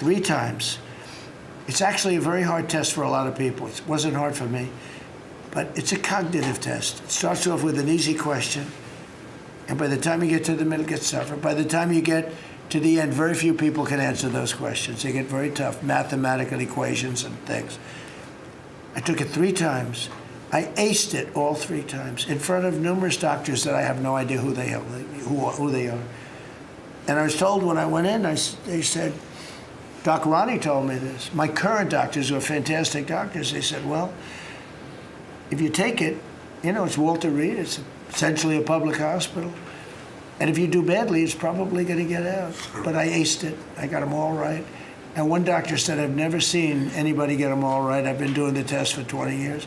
3 times. It's actually a very hard test for a lot of people. It wasn't hard for me, but it's a cognitive test. It starts off with an easy question, and by the time you get to the middle, it gets tougher. By the time you get to the end, very few people can answer those questions. They get very tough mathematical equations and things. I took it 3 times. I aced it all 3 times in front of numerous doctors that I have no idea who they are. And I was told when I went in, they said, Doc Ronnie told me this. My current doctors were fantastic doctors. They said, well, if you take it, you know, it's Walter Reed. It's essentially a public hospital. And if you do badly, it's probably going to get out. But I aced it. I got them all right. And one doctor said, I've never seen anybody get them all right. I've been doing the test for 20 years.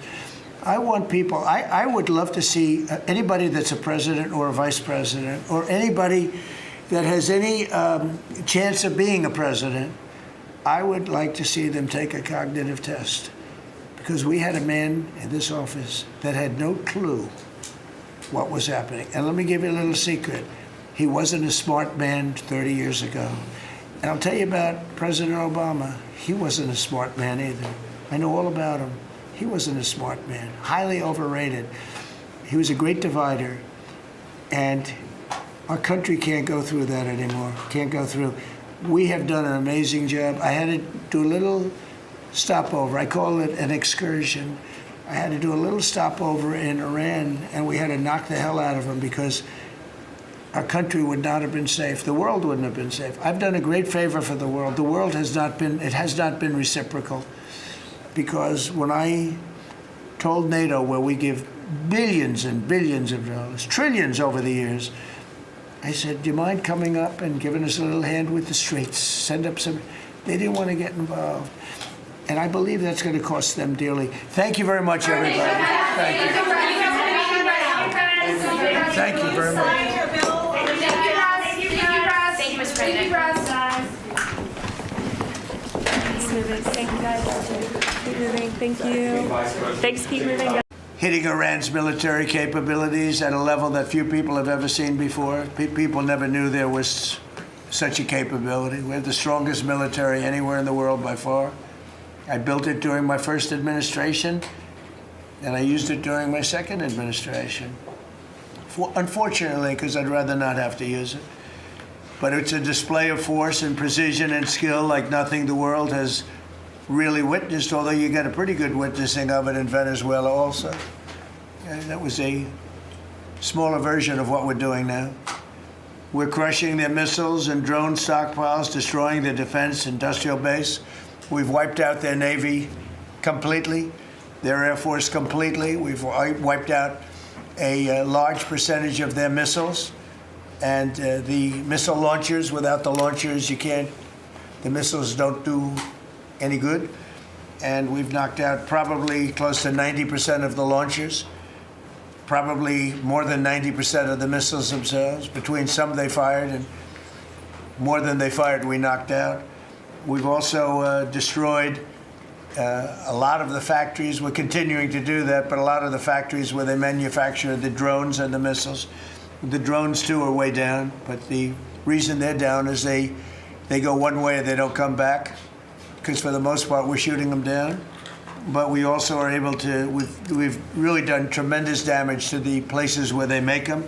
I want people, I would love to see anybody that's a president or a vice president or anybody that has any chance of being a president, I would like to see them take a cognitive test. Because we had a man in this office that had no clue what was happening. And let me give you a little secret. He wasn't a smart man 30 years ago. And I'll tell you about President Obama. He wasn't a smart man either. I know all about him. He wasn't a smart man, highly overrated. He was a great divider. And our country can't go through that anymore, can't go through. We have done an amazing job. I had to do a little stopover. I call it an excursion. I had to do a little stopover in Iran, and we had to knock the hell out of them because our country would not have been safe. The world wouldn't have been safe. I've done a great favor for the world. The world has not been reciprocal. Because when I told NATO, where we give billions and billions of dollars, trillions over the years, I said, do you mind coming up and giving us a little hand with the streets? Send up some. They didn't want to get involved. And I believe that's going to cost them dearly. Thank you very much, everybody. Thank you. Thank you very much. Thank you, Mr. President. Thank you, guys. Keep moving. Thank you. Thanks. Keep moving. Hitting Iran's military capabilities at a level that few people have ever seen before. People never knew there was such a capability. We have the strongest military anywhere in the world by far. I built it during my first administration, and I used it during my second administration. Unfortunately, because I'd rather not have to use it. But it's a display of force and precision and skill like nothing the world has really witnessed, although you got a pretty good witnessing of it in Venezuela also. And that was a smaller version of what we're doing now. We're crushing their missiles and drone stockpiles, destroying their defense industrial base. We've wiped out their Navy completely, their Air Force completely. We've wiped out a large percentage of their missiles. And the missile launchers, without the launchers, the missiles don't do any good. And we've knocked out probably close to 90% of the launchers, probably more than 90% of the missiles themselves. Between some they fired and more than they fired, we knocked out. We've also destroyed a lot of the factories. We're continuing to do that, but a lot of the factories where they manufacture the drones and the missiles. The drones, too, are way down, but the reason they're down is they go one way and they don't come back, because for the most part, we're shooting them down. But we also are able to, we've really done tremendous damage to the places where they make them.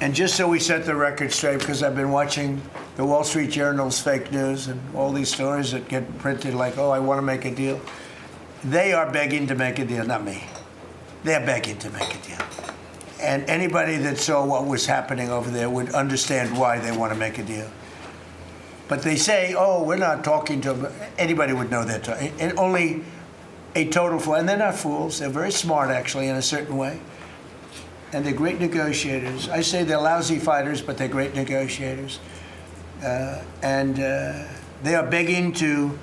And just so we set the record straight, because I've been watching the Wall Street Journal's fake news and all these stories that get printed like, oh, I want to make a deal. They are begging to make a deal, not me. They're begging to make a deal. And anybody that saw what was happening over there would understand why they want to make a deal. But they say, oh, we're not talking to them. Anybody would know that. And only a total fool. And they're not fools. They're very smart, actually, in a certain way. And they're great negotiators. I say they're lousy fighters, but they're great negotiators. They are begging to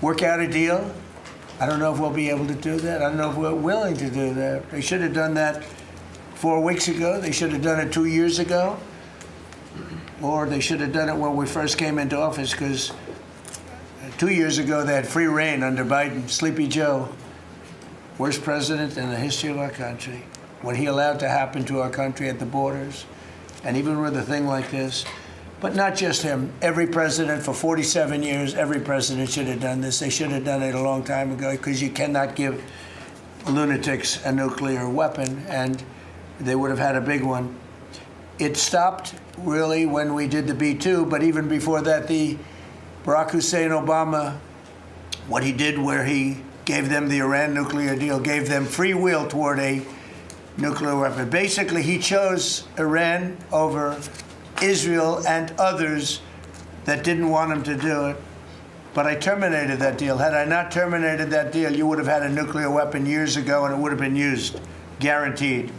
work out a deal. I don't know if we'll be able to do that. I don't know if we're willing to do that. They should have done that 4 weeks ago. They should have done it 2 years ago. Or they should have done it when we first came into office, because 2 years ago they had free reign under Biden. Sleepy Joe, worst president in the history of our country. What he allowed to happen to our country at the borders, and even with a thing like this. But not just him. Every president for 47 years, every president should have done this. They should have done it a long time ago, because you cannot give lunatics a nuclear weapon, and they would have had a big one. It stopped really when we did the B-2, but even before that, the Barack Hussein Obama, what he did where he gave them the Iran nuclear deal, gave them free will toward a nuclear weapon. Basically, he chose Iran over Israel and others that didn't want him to do it. But I terminated that deal. Had I not terminated that deal, you would have had a nuclear weapon years ago, and it would have been used, guaranteed.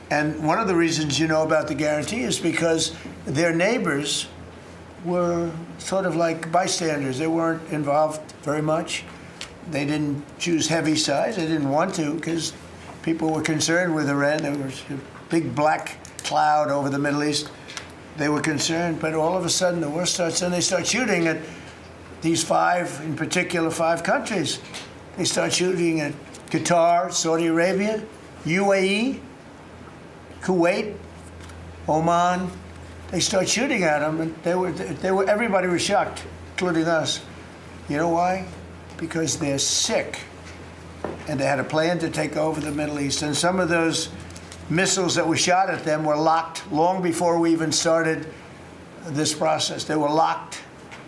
And one of the reasons you know about the guarantee is because their neighbors were sort of like bystanders. They weren't involved very much. They didn't choose heavy sides. They didn't want to, because people were concerned with Iran. There was a big black cloud over the Middle East. They were concerned, but all of a sudden the war starts, and they start shooting at these five, in particular, 5 countries. They start shooting at Qatar, Saudi Arabia, UAE, Kuwait, Oman. They start shooting at them, and everybody was shocked, including us. You know why? Because they're sick, and they had a plan to take over the Middle East. And some of those missiles that were shot at them were locked long before we even started this process. They were locked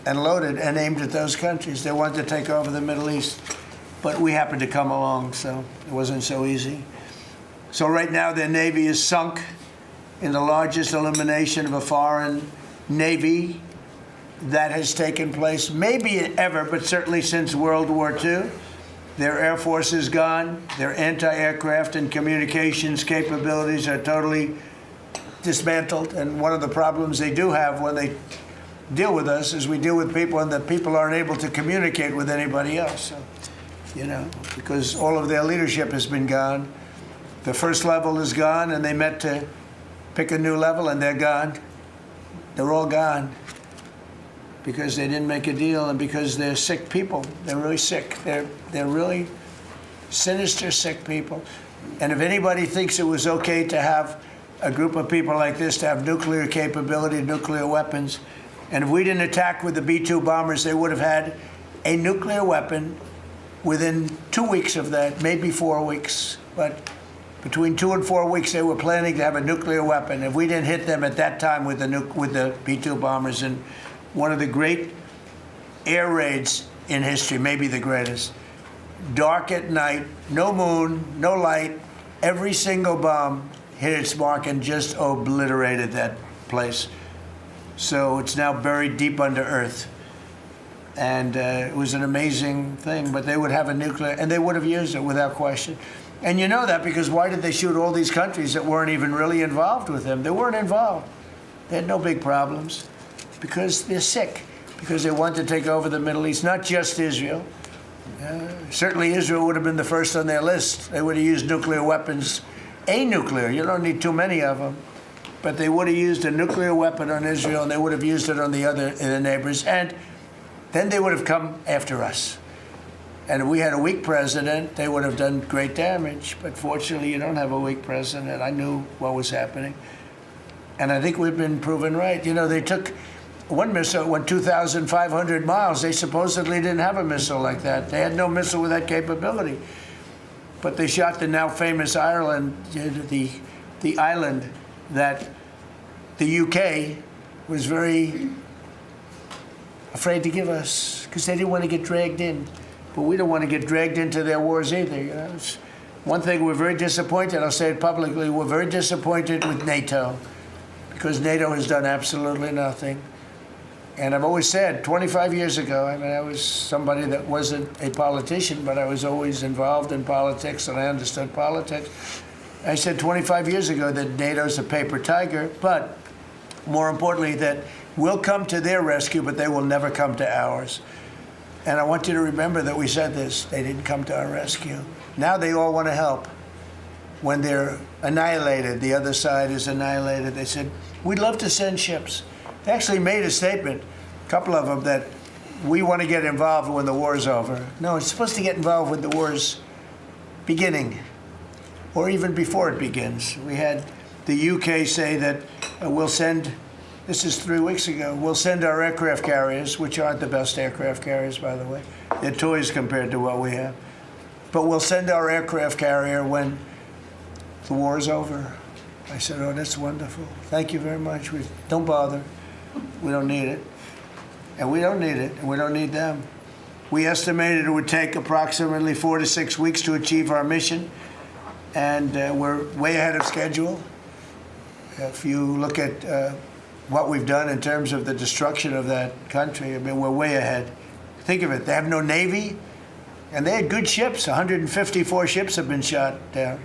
and loaded and aimed at those countries. They wanted to take over the Middle East, but we happened to come along, so it wasn't so easy. So right now their navy is sunk in the largest elimination of a foreign navy that has taken place, maybe ever, but certainly since World War II. Their Air Force is gone. Their anti-aircraft and communications capabilities are totally dismantled. And one of the problems they do have when they deal with us is we deal with people, and the people aren't able to communicate with anybody else. So, you know, because all of their leadership has been gone. The first level is gone, and they met to pick a new level, and they're gone. They're all gone because they didn't make a deal, and because they're sick people. They're really sick. They're really sinister, sick people. And if anybody thinks it was okay to have a group of people like this to have nuclear capability, nuclear weapons, and if we didn't attack with the B-2 bombers, they would have had a nuclear weapon within 2 weeks of that, maybe 4 weeks. But between 2 and 4 weeks, they were planning to have a nuclear weapon. If we didn't hit them at that time with the B-2 bombers, and one of the great air raids in history, maybe the greatest, dark at night, no moon, no light, every single bomb hit its mark and just obliterated that place. So it's now buried deep under earth. And it was an amazing thing, but they would have a nuclear, and they would have used it without question. And you know that because why did they shoot all these countries that weren't even really involved with them? They weren't involved. They had no big problems because they're sick, because they want to take over the Middle East, not just Israel. Certainly Israel would have been the first on their list. They would have used nuclear weapons, a nuclear, you don't need too many of them, but they would have used a nuclear weapon on Israel, and they would have used it on the neighbors, and then they would have come after us. And if we had a weak president, they would have done great damage. But fortunately, you don't have a weak president. I knew what was happening. And I think we've been proven right. You know, they took one missile, it went 2,500 miles. They supposedly didn't have a missile like that. They had no missile with that capability. But they shot the now famous Ireland, the island that the UK was very afraid to give us because they didn't want to get dragged in. But we don't want to get dragged into their wars either. You know? It's one thing, we're very disappointed. I'll say it publicly. We're very disappointed with NATO because NATO has done absolutely nothing. And I've always said, 25 years ago, I mean, I was somebody that wasn't a politician, but I was always involved in politics and I understood politics. I said 25 years ago that NATO's a paper tiger, but more importantly, that we'll come to their rescue, but they will never come to ours. And I want you to remember that we said this. They didn't come to our rescue. Now they all want to help. When they're annihilated, the other side is annihilated, they said, we'd love to send ships. They actually made a statement, a couple of them, that we want to get involved when the war's over. No, it's supposed to get involved when the war's beginning, or even before it begins. We had the UK say that we'll send This is 3 weeks ago. We'll send our aircraft carriers, which aren't the best aircraft carriers, by the way. They're toys compared to what we have. But we'll send our aircraft carrier when the war is over. I said, oh, that's wonderful. Thank you very much. Don't bother. We don't need it. And we don't need it, and we don't need them. We estimated it would take approximately 4 to 6 weeks to achieve our mission, and we're way ahead of schedule. If you look at what we've done in terms of the destruction of that country, I mean, we're way ahead. Think of it. They have no Navy, and they had good ships. 154 ships have been shot down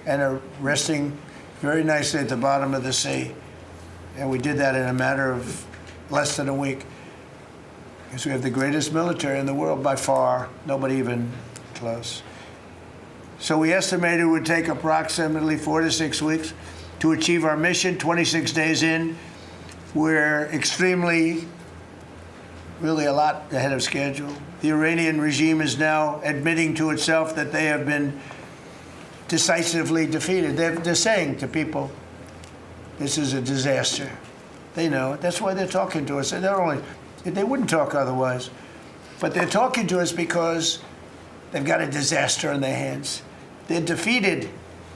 and are resting very nicely at the bottom of the sea. And we did that in a matter of less than a week. Because we have the greatest military in the world by far, nobody even close. So we estimated it would take approximately 4 to 6 weeks to achieve our mission. 26 days in, we're really a lot ahead of schedule. The Iranian regime is now admitting to itself that they have been decisively defeated. They're saying to people, this is a disaster. They know it. That's why they're talking to us. They wouldn't talk otherwise. But they're talking to us because they've got a disaster in their hands. They're defeated.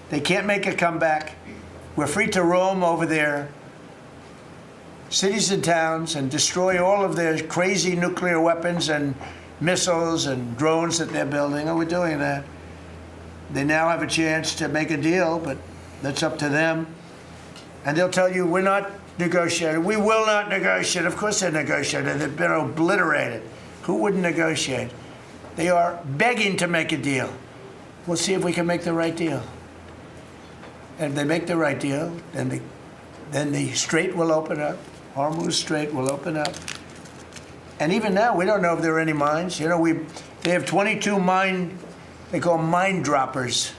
They can't make a comeback. We're free to roam over their cities and towns and destroy all of their crazy nuclear weapons and missiles and drones that they're building. And we're doing that. They now have a chance to make a deal, but that's up to them. And they'll tell you, we're not negotiating. We will not negotiate. Of course they're negotiating. They've been obliterated. Who wouldn't negotiate? They are begging to make a deal. We'll see if we can make the right deal. And if they make the right deal, then the strait will open up. Hormuz Strait will open up. And even now, we don't know if there are any mines. You know, they have 22 they call mine droppers.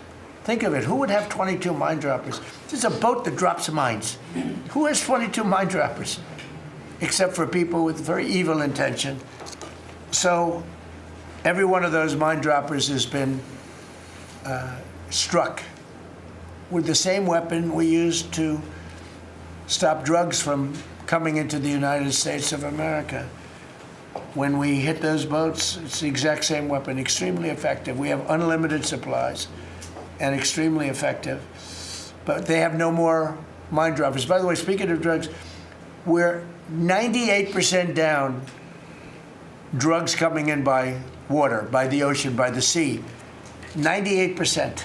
Think of it. Who would have 22 mine droppers? There's a boat that drops mines. Who has 22 mine droppers? Except for people with very evil intention. So every one of those mine droppers has been struck with the same weapon we used to stop drugs from coming into the United States of America. When we hit those boats, it's the exact same weapon, extremely effective. We have unlimited supplies and extremely effective. But they have no more mine droppers. By the way, speaking of drugs, we're 98% down drugs coming in by water, by the ocean, by the sea. 98%.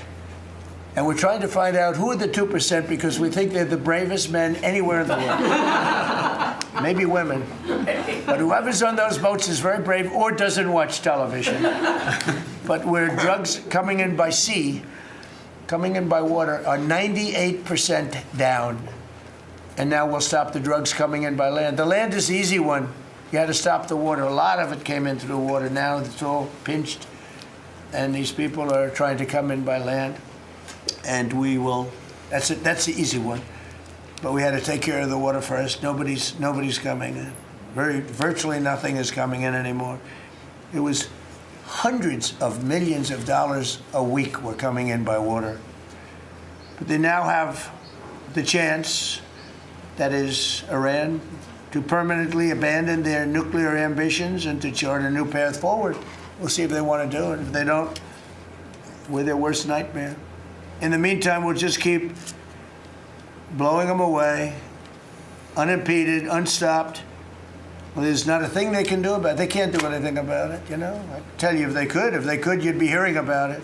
And we're trying to find out who are the 2% because we think they're the bravest men anywhere in the world. Maybe women. But whoever's on those boats is very brave or doesn't watch television. But where drugs coming in by sea, coming in by water, are 98% down. And now we'll stop the drugs coming in by land. The land is the easy one. You had to stop the water. A lot of it came in through the water. Now it's all pinched. And these people are trying to come in by land. And we will, that's the easy one. But we had to take care of the water first. Nobody's coming in. Virtually nothing is coming in anymore. It was hundreds of millions of dollars a week were coming in by water. But they now have the chance, that is Iran, to permanently abandon their nuclear ambitions and to chart a new path forward. We'll see if they want to do it. If they don't, we're their worst nightmare. In the meantime, we'll just keep blowing them away, unimpeded, unstopped. Well, there's not a thing they can do about it. They can't do anything about it, you know. I tell you, if they could, you'd be hearing about it.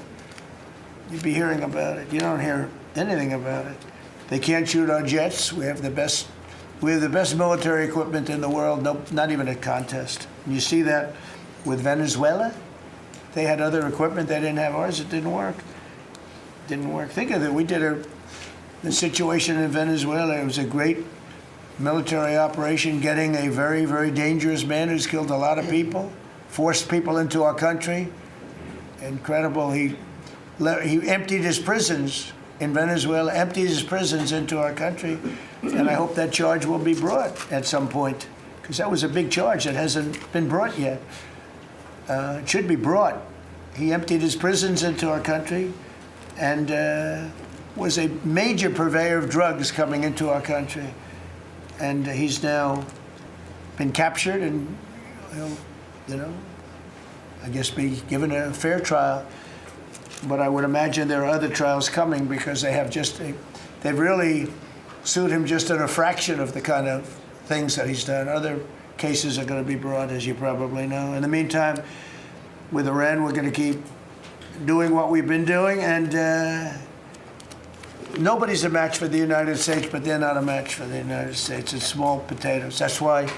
You'd be hearing about it. You don't hear anything about it. They can't shoot our jets. We have the best military equipment in the world. No, not even a contest. And you see that with Venezuela. They had other equipment. They didn't have ours. It didn't work. Didn't work. Think of it. We did the situation in Venezuela. It was a great military operation, getting a very, very dangerous man who's killed a lot of people, forced people into our country. Incredible. He emptied his prisons in Venezuela, emptied his prisons into our country, and I hope that charge will be brought at some point, because that was a big charge that hasn't been brought yet. It should be brought. He emptied his prisons into our country and was a major purveyor of drugs coming into our country. and he's now been captured and I guess be given a fair trial. But I would imagine there are other trials coming because they've really sued him just in a fraction of the kind of things that he's done. Other cases are going to be brought, as you probably know. In the meantime, with Iran, we're going to keep doing what we've been doing, and nobody's a match for the United States, but they're not a match for the United States. It's small potatoes. That's why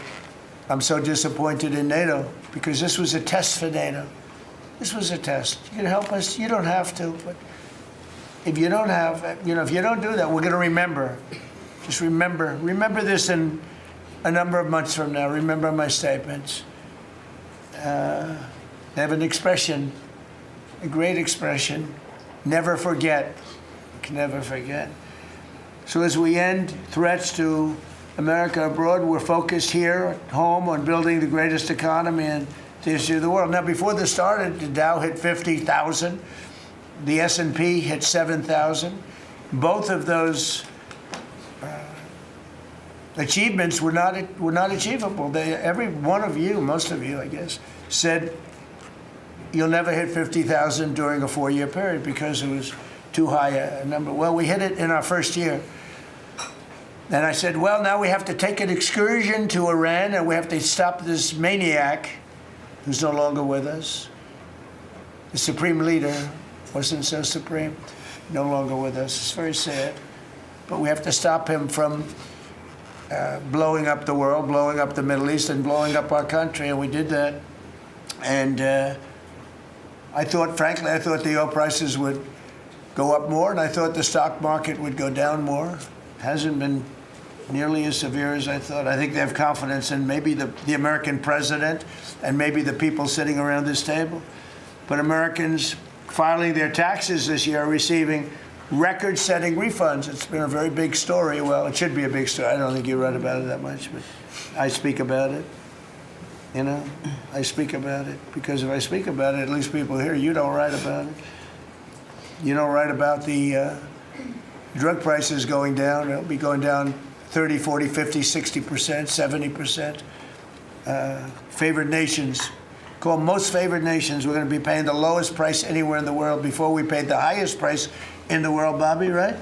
I'm so disappointed in NATO, because this was a test for NATO. This was a test. You can help us. You don't have to, but if you don't have, if you don't do that, we're going to remember. Just remember this in a number of months from now. Remember my statements. They have an expression, a great expression, never forget. You can never forget. So as we end threats to America abroad, we're focused here at home on building the greatest economy in the history of the world. Now, before this started, the Dow hit 50,000. The S&P hit 7,000. Both of those achievements were not achievable. Every one of you, most of you, I guess, said you'll never hit 50,000 during a 4-year period because it was too high a number. Well, we hit it in our first year. And I said, well, now we have to take an excursion to Iran, and we have to stop this maniac who's no longer with us. The supreme leader wasn't so supreme, no longer with us. It's very sad. But we have to stop him from blowing up the world, blowing up the Middle East, and blowing up our country, and we did that. And frankly, I thought the oil prices would go up more, and I thought the stock market would go down more. It hasn't been nearly as severe as I thought. I think they have confidence in maybe the American president and maybe the people sitting around this table. But Americans filing their taxes this year are receiving record-setting refunds. It's been a very big story. Well, it should be a big story. I don't think you read about it that much, but I speak about it. I speak about it because if I speak about it, at least people hear. You don't write about it. You don't write about the drug prices going down. It'll be going down 30, 40, 50, 60%, 70%. Favored nations, called most favored nations, we're going to be paying the lowest price anywhere in the world. Before we paid the highest price in the world, Bobby, right?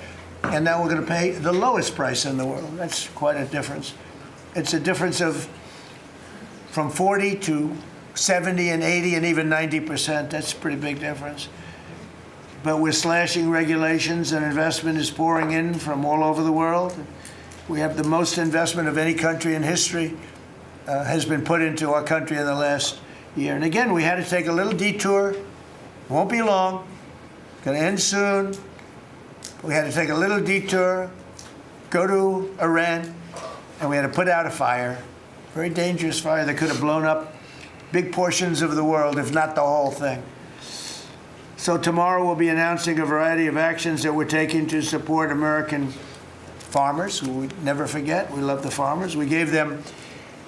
And now we're going to pay the lowest price in the world. That's quite a difference. It's a difference of from 40 to 70 and 80 and even 90%. That's a pretty big difference. But we're slashing regulations, and investment is pouring in from all over the world. We have the most investment of any country in history has been put into our country in the last year. And again, we had to take a little detour. Won't be long. Going to end soon. We had to take a little detour, go to Iran, and we had to put out a fire. Very dangerous fire that could have blown up big portions of the world, if not the whole thing. So tomorrow we'll be announcing a variety of actions that we're taking to support American farmers, who we never forget. We love the farmers. We gave them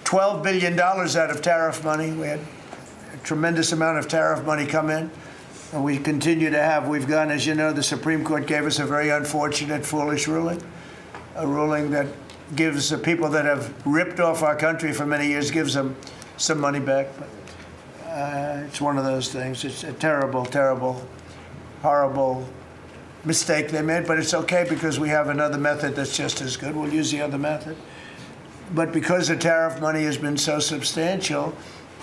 $12 billion out of tariff money. We had a tremendous amount of tariff money come in, and we continue to have. We've gone, as you know, the Supreme Court gave us a very unfortunate, foolish ruling, a ruling that gives the people that have ripped off our country for many years, gives them some money back. But it's one of those things. It's a terrible, terrible, horrible mistake they made, but it's okay because we have another method that's just as good. We'll use the other method. But because the tariff money has been so substantial,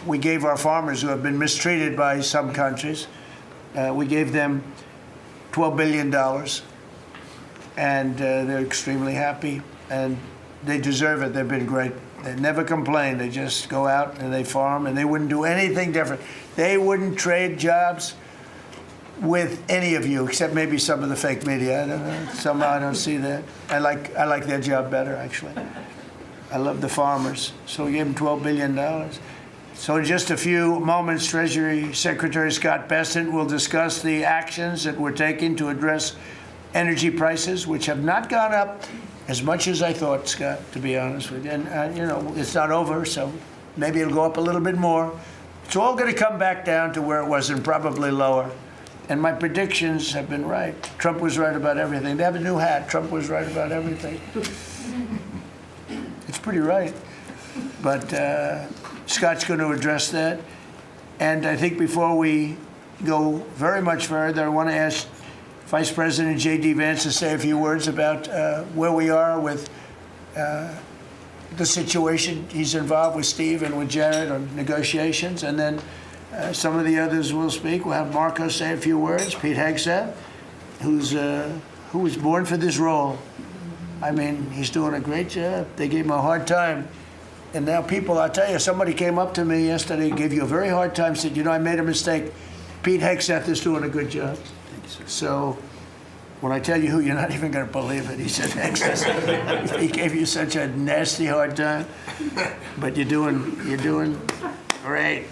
we gave our farmers, who have been mistreated by some countries, we gave them $12 billion, and they're extremely happy, and they deserve it. They've been great. They never complain. They just go out and they farm, and they wouldn't do anything different. They wouldn't trade jobs with any of you, except maybe some of the fake media. I don't know. Somehow I don't see that. I like their job better, actually. I love the farmers. So we gave them $12 billion. So in just a few moments, Treasury Secretary Scott Bessent will discuss the actions that we're taking to address energy prices, which have not gone up as much as I thought, Scott, to be honest with you. And, it's not over, so maybe it'll go up a little bit more. It's all going to come back down to where it was, and probably lower. And my predictions have been right. Trump was right about everything. They have a new hat. Trump was right about everything. It's pretty right. But Scott's going to address that. And I think before we go very much further, I want to ask Vice President J.D. Vance to say a few words about where we are with the situation he's involved with Steve and with Jared on negotiations. And then some of the others will speak. We'll have Marco say a few words. Pete Hegseth, who was born for this role. I mean, he's doing a great job. They gave him a hard time. And now people, I'll tell you, somebody came up to me yesterday, gave you a very hard time, said, you know, I made a mistake. Pete Hegseth is doing a good job. Thank you, sir. So when I tell you who, you're not even going to believe it. He said Hegseth. He gave you such a nasty hard time. But you're doing great.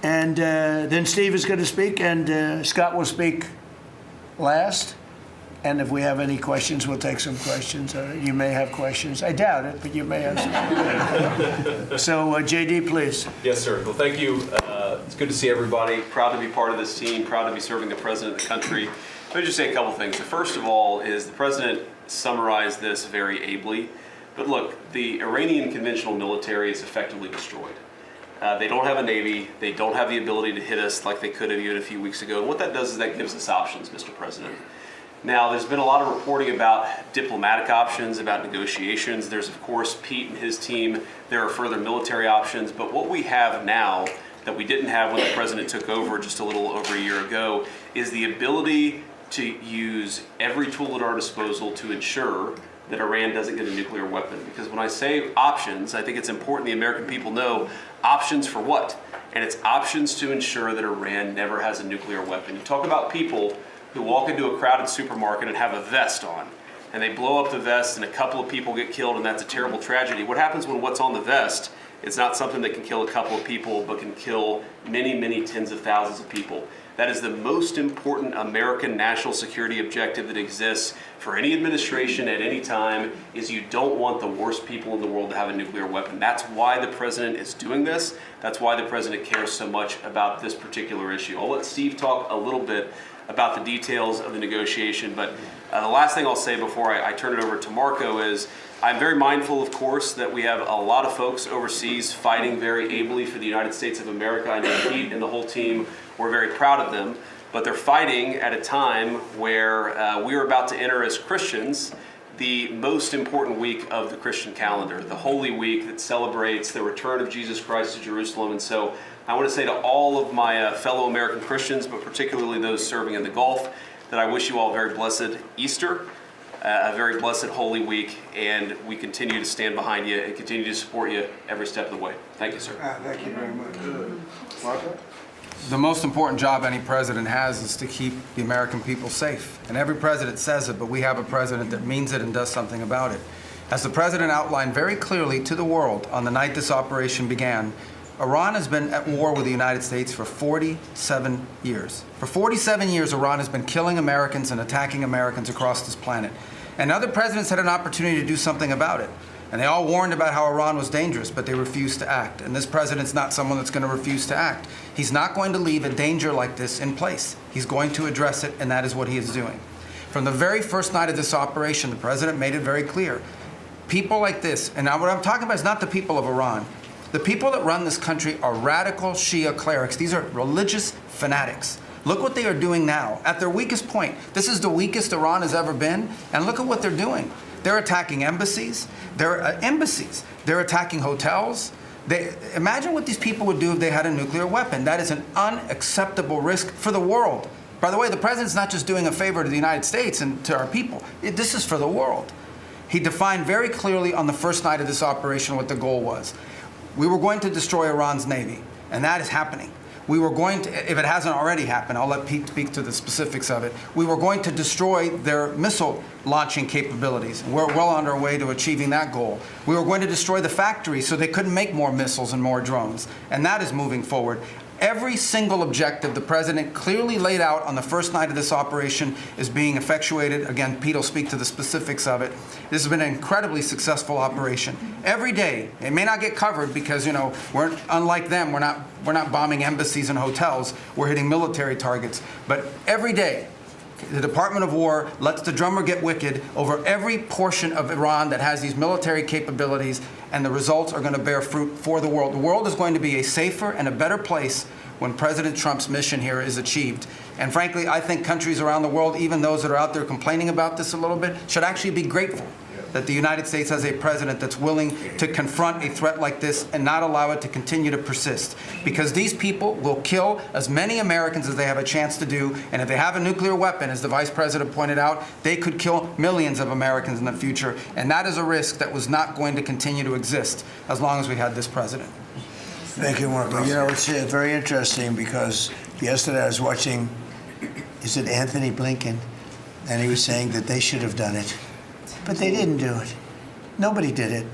And then Steve is going to speak, and Scott will speak last. And if we have any questions, we'll take some questions. You may have questions. I doubt it, but you may have some. So, JD, please. Yes, sir. Well, thank you. It's good to see everybody. Proud to be part of this team. Proud to be serving the president of the country. Let me just say a couple things. The first of all is the president summarized this very ably. But look, the Iranian conventional military is effectively destroyed. They don't have a navy. They don't have the ability to hit us like they could have even a few weeks ago. And what that does is that gives us options, Mr. President. Now, there's been a lot of reporting about diplomatic options, about negotiations. There's, of course, Pete and his team. There are further military options. But what we have now that we didn't have when the president took over just a little over a year ago is the ability to use every tool at our disposal to ensure that Iran doesn't get a nuclear weapon. Because when I say options, I think it's important the American people know options for what? And it's options to ensure that Iran never has a nuclear weapon. You talk about people who walk into a crowded supermarket and have a vest on, and they blow up the vest and a couple of people get killed, and that's a terrible tragedy. What happens when what's on the vest is not something that can kill a couple of people, but can kill many, many tens of thousands of people? That is the most important American national security objective that exists for any administration at any time, is you don't want the worst people in the world to have a nuclear weapon. That's why the president is doing this. That's why the president cares so much about this particular issue. I'll let Steve talk a little bit about the details of the negotiation, but the last thing I'll say before I turn it over to Marco is I'm very mindful, of course, that we have a lot of folks overseas fighting very ably for the United States of America. I know Pete and the whole team, we're very proud of them, but they're fighting at a time where we are about to enter as Christians the most important week of the Christian calendar, the Holy Week that celebrates the return of Jesus Christ to Jerusalem. And so I want to say to all of my fellow American Christians, but particularly those serving in the Gulf, that I wish you all a very blessed Easter, a very blessed Holy Week, and we continue to stand behind you and continue to support you every step of the way. Thank you, sir. Thank you very much. Marco? The most important job any president has is to keep the American people safe. And every president says it, but we have a president that means it and does something about it. As the president outlined very clearly to the world on the night this operation began, Iran has been at war with the United States for 47 years. For 47 years, Iran has been killing Americans and attacking Americans across this planet. And other presidents had an opportunity to do something about it. And they all warned about how Iran was dangerous, but they refused to act. And this president's not someone that's going to refuse to act. He's not going to leave a danger like this in place. He's going to address it, and that is what he is doing. From the very first night of this operation, the president made it very clear. People like this, and now what I'm talking about is not the people of Iran. The people that run this country are radical Shia clerics. These are religious fanatics. Look what they are doing now. At their weakest point, this is the weakest Iran has ever been, and look at what they're doing. They're attacking embassies. They're attacking hotels. Imagine what these people would do if they had a nuclear weapon. That is an unacceptable risk for the world. By the way, the president's not just doing a favor to the United States and to our people. This is for the world. He defined very clearly on the first night of this operation what the goal was. We were going to destroy Iran's navy, and that is happening. We were going to, if it hasn't already happened, I'll let Pete speak to the specifics of it. We were going to destroy their missile launching capabilities. We're well on our way to achieving that goal. We were going to destroy the factories so they couldn't make more missiles and more drones. And that is moving forward. Every single objective the president clearly laid out on the first night of this operation is being effectuated. Again, Pete will speak to the specifics of it. This has been an incredibly successful operation. Every day, it may not get covered because, you know, we're unlike them. We're not bombing embassies and hotels. We're hitting military targets. But every day, The Department of War lets the drummer get wicked over every portion of Iran that has these military capabilities, and the results are going to bear fruit for the world. The world is going to be a safer and a better place when President Trump's mission here is achieved. And frankly, I think countries around the world, even those that are out there complaining about this a little bit, should actually be grateful that the United States has a president that's willing to confront a threat like this and not allow it to continue to persist. Because these people will kill as many Americans as they have a chance to do, and if they have a nuclear weapon, as the Vice President pointed out, they could kill millions of Americans in the future, and that is a risk that was not going to continue to exist as long as we had this president. Thank you, Marco. You know, it's very interesting because yesterday I was watching, is it Anthony Blinken? And he was saying that they should have done it. But they didn't do it. Nobody did it.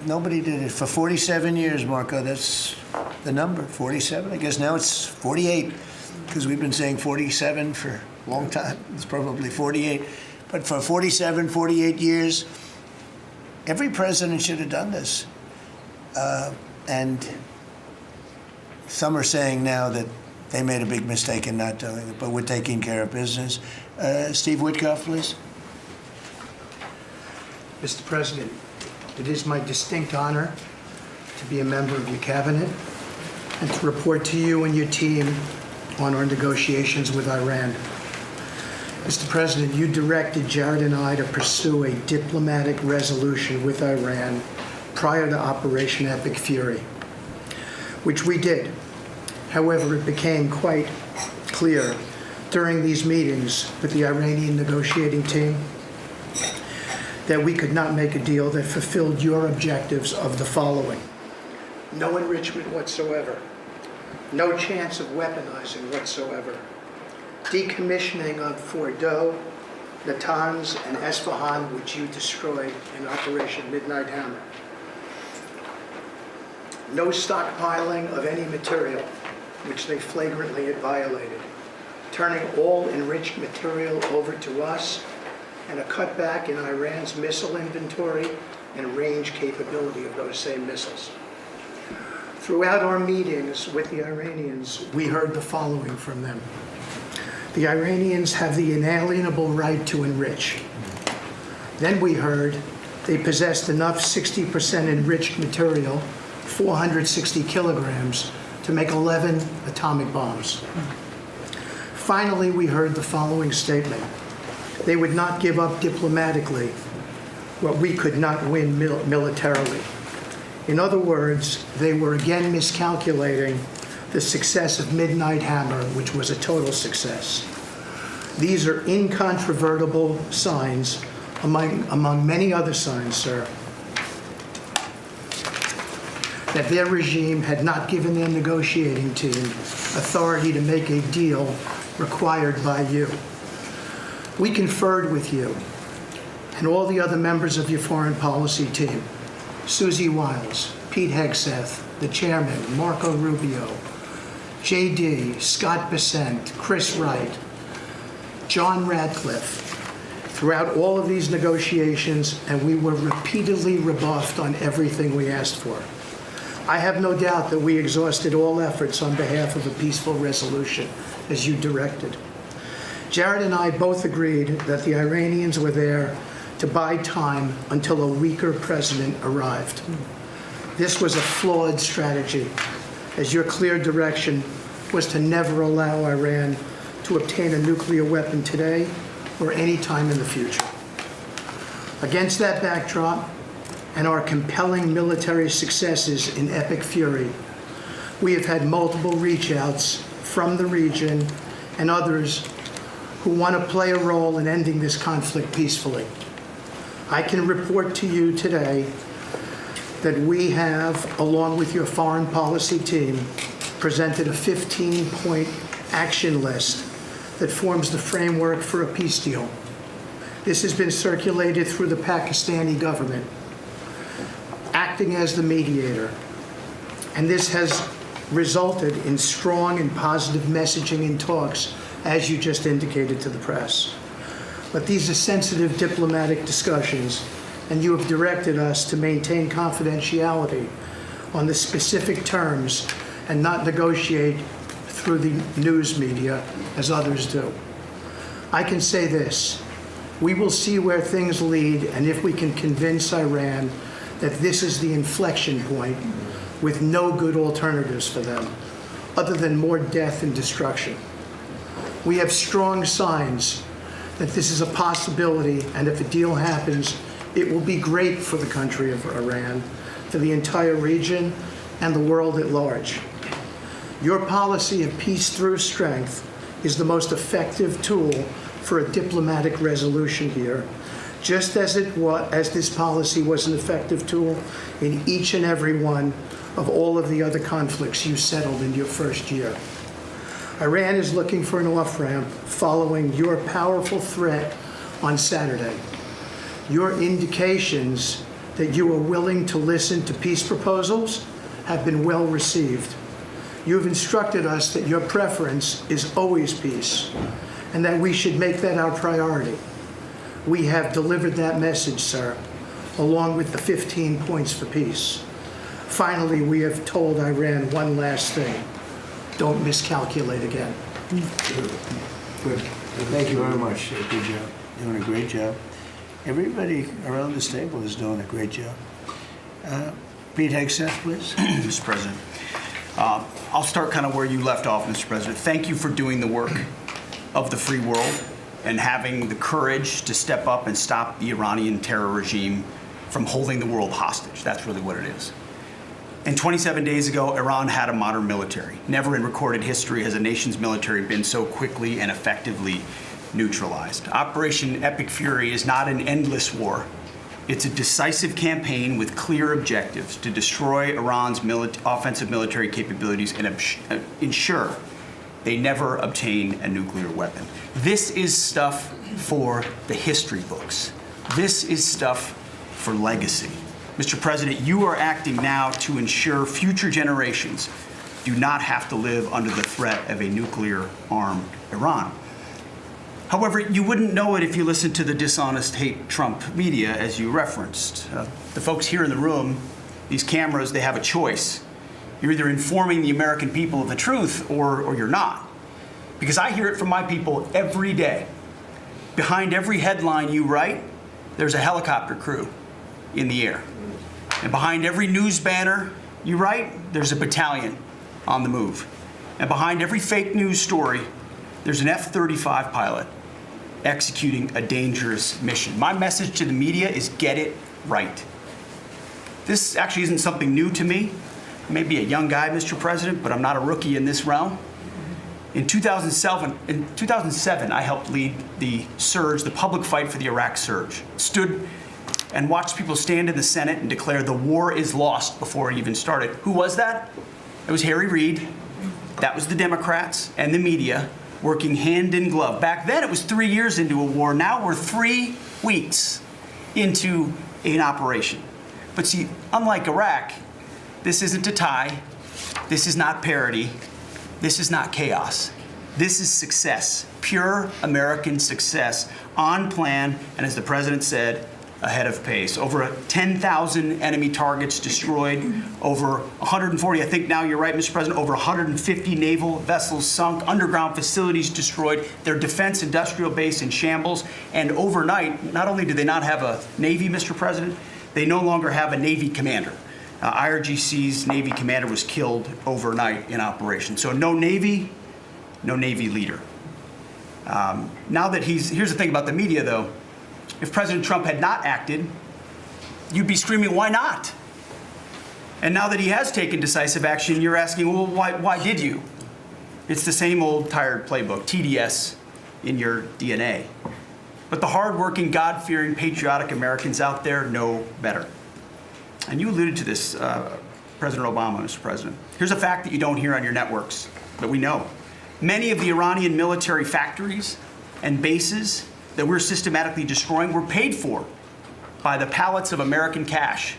Nobody did it. For 47 years, Marco, that's the number, 47. I guess now it's 48, because we've been saying 47 for a long time. It's probably 48. But for 47, 48 years, every president should have done this. And some are saying now that they made a big mistake in not doing it, but we're taking care of business. Steve Witkoff, please. Mr. President, it is my distinct honor to be a member of your cabinet and to report to you and your team on our negotiations with Iran. Mr. President, you directed Jared and I to pursue a diplomatic resolution with Iran prior to Operation Epic Fury, which we did. However, it became quite clear during these meetings with the Iranian negotiating team that we could not make a deal that fulfilled your objectives of the following: no enrichment whatsoever, no chance of weaponizing whatsoever, decommissioning of Fordo, Natanz, and Esfahan, which you destroyed in Operation Midnight Hammer, no stockpiling of any material, which they flagrantly had violated, turning all enriched material over to us, and a cutback in Iran's missile inventory and range capability of those same missiles. Throughout our meetings with the Iranians, we heard the following from them. The Iranians have the inalienable right to enrich. Then we heard they possessed enough 60% enriched material, 460 kilograms, to make 11 atomic bombs. Finally, we heard the following statement. They would not give up diplomatically what we could not win militarily. In other words, they were again miscalculating the success of Midnight Hammer, which was a total success. These are incontrovertible signs, among many other signs, sir, that their regime had not given their negotiating team authority to make a deal required by you. We conferred with you and all the other members of your foreign policy team, Susie Wiles, Pete Hegseth, the chairman, Marco Rubio, JD, Scott Bessent, Chris Wright, John Radcliffe, throughout all of these negotiations, and we were repeatedly rebuffed on everything we asked for. I have no doubt that we exhausted all efforts on behalf of a peaceful resolution, as you directed. Jared and I both agreed that the Iranians were there to buy time until a weaker president arrived. This was a flawed strategy, as your clear direction was to never allow Iran to obtain a nuclear weapon today or any time in the future. Against that backdrop, and our compelling military successes in Epic Fury, we have had multiple reach-outs from the region and others who want to play a role in ending this conflict peacefully. I can report to you today that we have, along with your foreign policy team, presented a 15-point action list that forms the framework for a peace deal. This has been circulated through the Pakistani government, acting as the mediator. And this has resulted in strong and positive messaging in talks, as you just indicated to the press. But these are sensitive diplomatic discussions, and you have directed us to maintain confidentiality on the specific terms and not negotiate through the news media as others do. I can say this. We will see where things lead, and if we can convince Iran that this is the inflection point with no good alternatives for them, other than more death and destruction. We have strong signs that this is a possibility, and if a deal happens, it will be great for the country of Iran, for the entire region, and the world at large. Your policy of peace through strength is the most effective tool for a diplomatic resolution here, just as this policy was an effective tool in each and every one of all of the other conflicts you settled in your first year. Iran is looking for an off-ramp following your powerful threat on Saturday. Your indications that you are willing to listen to peace proposals have been well received. You have instructed us that your preference is always peace, and that we should make that our priority. We have delivered that message, sir, along with the 15 points for peace. Finally, we have told Iran one last thing. Don't miscalculate again. Good. Thank you very much. Good job. Doing a great job. Everybody around this table is doing a great job. Pete Hegseth, please. Mr. President. I'll start kind of where you left off, Mr. President. Thank you for doing the work of the free world and having the courage to step up and stop the Iranian terror regime from holding the world hostage. That's really what it is. And 27 days ago, Iran had a modern military. Never in recorded history has a nation's military been so quickly and effectively neutralized. Operation Epic Fury is not an endless war. It's a decisive campaign with clear objectives to destroy Iran's offensive military capabilities and ensure they never obtain a nuclear weapon. This is stuff for the history books. This is stuff for legacy. Mr. President, you are acting now to ensure future generations do not have to live under the threat of a nuclear-armed Iran. However, you wouldn't know it if you listened to the dishonest hate Trump media, as you referenced. The folks here in the room, these cameras, they have a choice. You're either informing the American people of the truth or you're not. Because I hear it from my people every day. Behind every headline you write, there's a helicopter crew in the air. And behind every news banner you write, there's a battalion on the move. And behind every fake news story, there's an F-35 pilot executing a dangerous mission. My message to the media is get it right. This actually isn't something new to me. I may be a young guy, Mr. President, but I'm not a rookie in this realm. In 2007, I helped lead the surge, the public fight for the Iraq surge. Stood and watched people stand in the Senate and declare the war is lost before it even started. Who was that? It was Harry Reid. That was the Democrats and the media working hand in glove. Back then, it was 3 years into a war. Now we're 3 weeks into an operation. But see, unlike Iraq, this isn't a tie. This is not parity. This is not chaos. This is success, pure American success, on plan, and as the president said, ahead of pace. Over 10,000 enemy targets destroyed, over 140, I think now you're right, Mr. President, over 150 naval vessels sunk, underground facilities destroyed, their defense industrial base in shambles, and overnight, not only do they not have a Navy, Mr. President, they no longer have a Navy commander. IRGC's Navy commander was killed overnight in operation. So no Navy leader. Now that here's the thing about the media though, if President Trump had not acted, you'd be screaming, why not? And now that he has taken decisive action, you're asking, well, why did you? It's the same old tired playbook, TDS in your DNA. But the hardworking, God-fearing, patriotic Americans out there know better. And you alluded to this, President Obama, Mr. President. Here's a fact that you don't hear on your networks, but we know. Many of the Iranian military factories and bases that we're systematically destroying were paid for by the pallets of American cash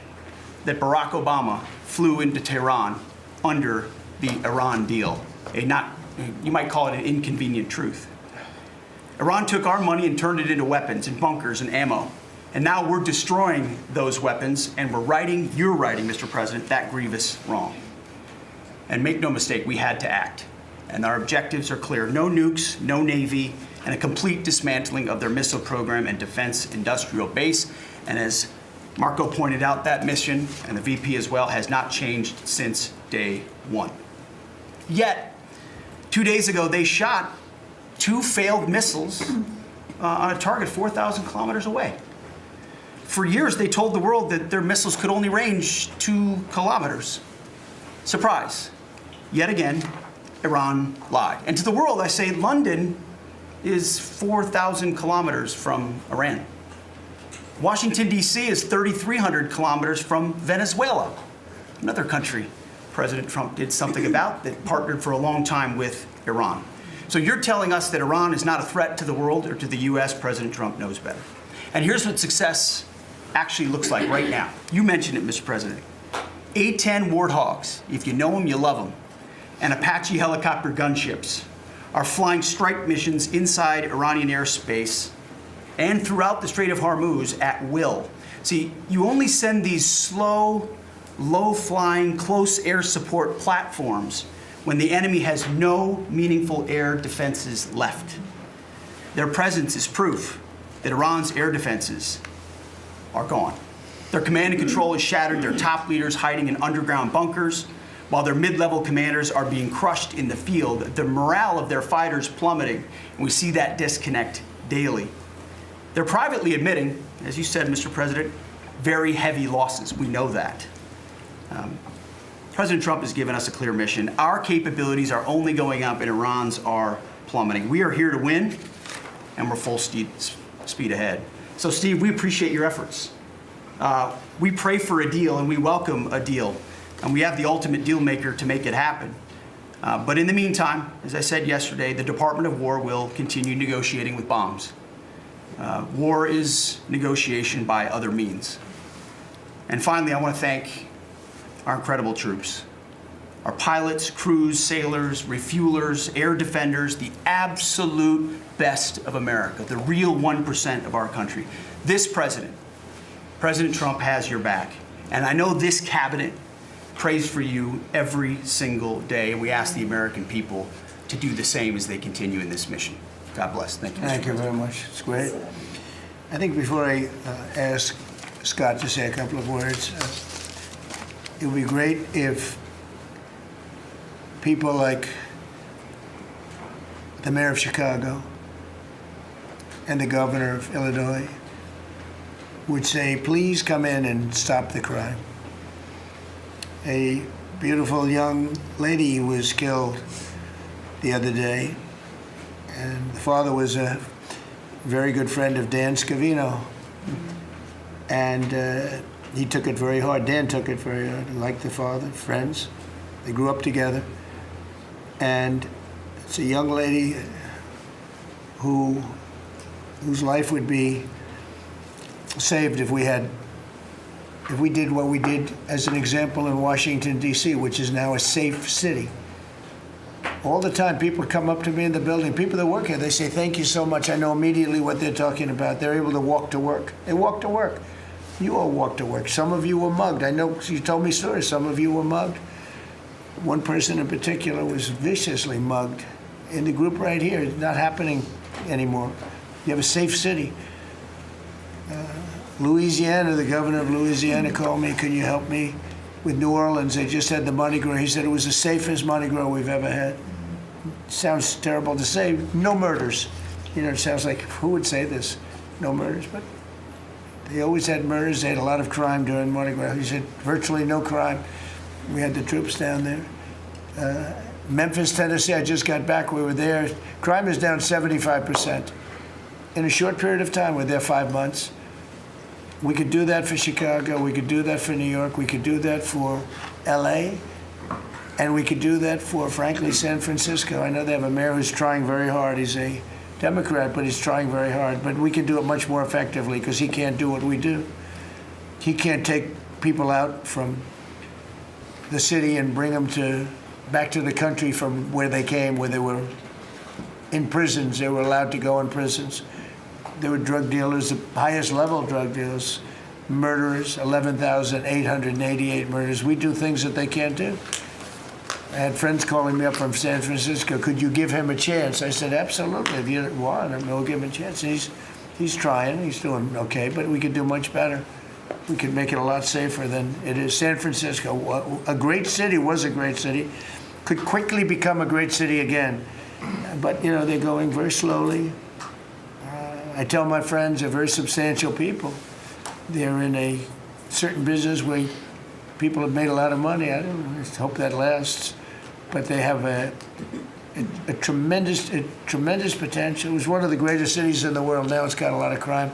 that Barack Obama flew into Tehran under the Iran deal. You might call it an inconvenient truth. Iran took our money and turned it into weapons and bunkers and ammo. And now we're destroying those weapons and you're righting, Mr. President, that grievous wrong. And make no mistake, we had to act. And our objectives are clear: no nukes, no Navy, and a complete dismantling of their missile program and defense industrial base. And as Marco pointed out, that mission, and the VP as well, has not changed since day one. Yet, 2 days ago, they shot 2 failed missiles on a target 4,000 kilometers away. For years, they told the world that their missiles could only range 2 kilometers. Surprise. Yet again, Iran lied. And to the world, I say London is 4,000 kilometers from Iran. Washington, D.C. is 3,300 kilometers from Venezuela, another country President Trump did something about, that partnered for a long time with Iran. So you're telling us that Iran is not a threat to the world or to the U.S. President Trump knows better. And here's what success actually looks like right now. You mentioned it, Mr. President. A-10 Warthogs, if you know them, you love them, and Apache helicopter gunships are flying strike missions inside Iranian airspace and throughout the Strait of Hormuz at will. See, you only send these slow, low-flying, close air support platforms when the enemy has no meaningful air defenses left. Their presence is proof that Iran's air defenses are gone. Their command and control is shattered, their top leaders hiding in underground bunkers, while their mid-level commanders are being crushed in the field. The morale of their fighters plummeting, and we see that disconnect daily. They're privately admitting, as you said, Mr. President, very heavy losses. We know that. President Trump has given us a clear mission. Our capabilities are only going up and Iran's are plummeting. We are here to win, and we're full speed ahead. So, Steve, we appreciate your efforts. We pray for a deal, and we welcome a deal, and we have the ultimate deal maker to make it happen. But in the meantime, as I said yesterday, the Department of War will continue negotiating with bombs. War is negotiation by other means. And finally, I want to thank our incredible troops, our pilots, crews, sailors, refuelers, air defenders, the absolute best of America, the real 1% of our country. This President Trump, has your back. And I know this cabinet prays for you every single day. And we ask the American people to do the same as they continue in this mission. God bless. Thank you, Mr. Thank you very much. It's great. I think before I ask Scott to say a couple of words, it would be great if people like the mayor of Chicago and the governor of Illinois would say, please come in and stop the crime. A beautiful young lady was killed the other day, and the father was a very good friend of Dan Scavino. And he took it very hard. Dan took it very hard, like the father, friends. They grew up together. And it's a young lady whose life would be saved if we did what we did as an example in Washington, D.C., which is now a safe city. All the time, people come up to me in the building, people that work here, they say, thank you so much. I know immediately what they're talking about. They're able to walk to work. They walk to work. You all walk to work. Some of you were mugged. I know you told me stories. Some of you were mugged. One person in particular was viciously mugged in the group right here. It's not happening anymore. You have a safe city. Louisiana, the governor of Louisiana called me, can you help me with New Orleans? They just had the Mardi Gras. He said it was the safest Mardi Gras we've ever had. Sounds terrible to say. No murders. You know, it sounds like, who would say this? No murders, but they always had murders. They had a lot of crime during Mardi Gras. He said virtually no crime. We had the troops down there. Memphis, Tennessee, I just got back. We were there. Crime is down 75%. In a short period of time, we're there 5 months. We could do that for Chicago. We could do that for New York. We could do that for L.A. And we could do that for, frankly, San Francisco. I know they have a mayor who's trying very hard. He's a Democrat, but he's trying very hard. But we can do it much more effectively because he can't do what we do. He can't take people out from the city and bring them back to the country from where they came, where they were in prisons. They were allowed to go in prisons. There were drug dealers, the highest level drug dealers, murderers, 11,888 murders. We do things that they can't do. I had friends calling me up from San Francisco. Could you give him a chance? I said, absolutely. If you want, we'll give him a chance. He's trying. He's doing okay, but we could do much better. We could make it a lot safer than it is. San Francisco, a great city, was a great city, could quickly become a great city again. But, they're going very slowly. I tell my friends they're very substantial people. They're in a certain business where people have made a lot of money. I hope that lasts. But they have a tremendous potential. It was one of the greatest cities in the world. Now it's got a lot of crime.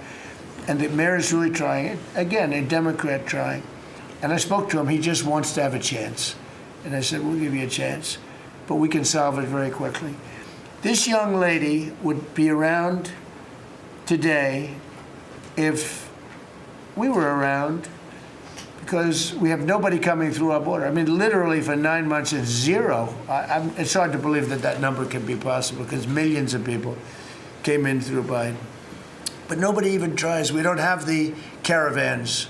And the mayor is really trying. Again, a Democrat trying. And I spoke to him. He just wants to have a chance. And I said, we'll give you a chance. But we can solve it very quickly. This young lady would be around today if we were around, because we have nobody coming through our border. I mean, literally for 9 months, it's zero. It's hard to believe that number can be possible, because millions of people came in through Biden. But nobody even tries. We don't have the caravans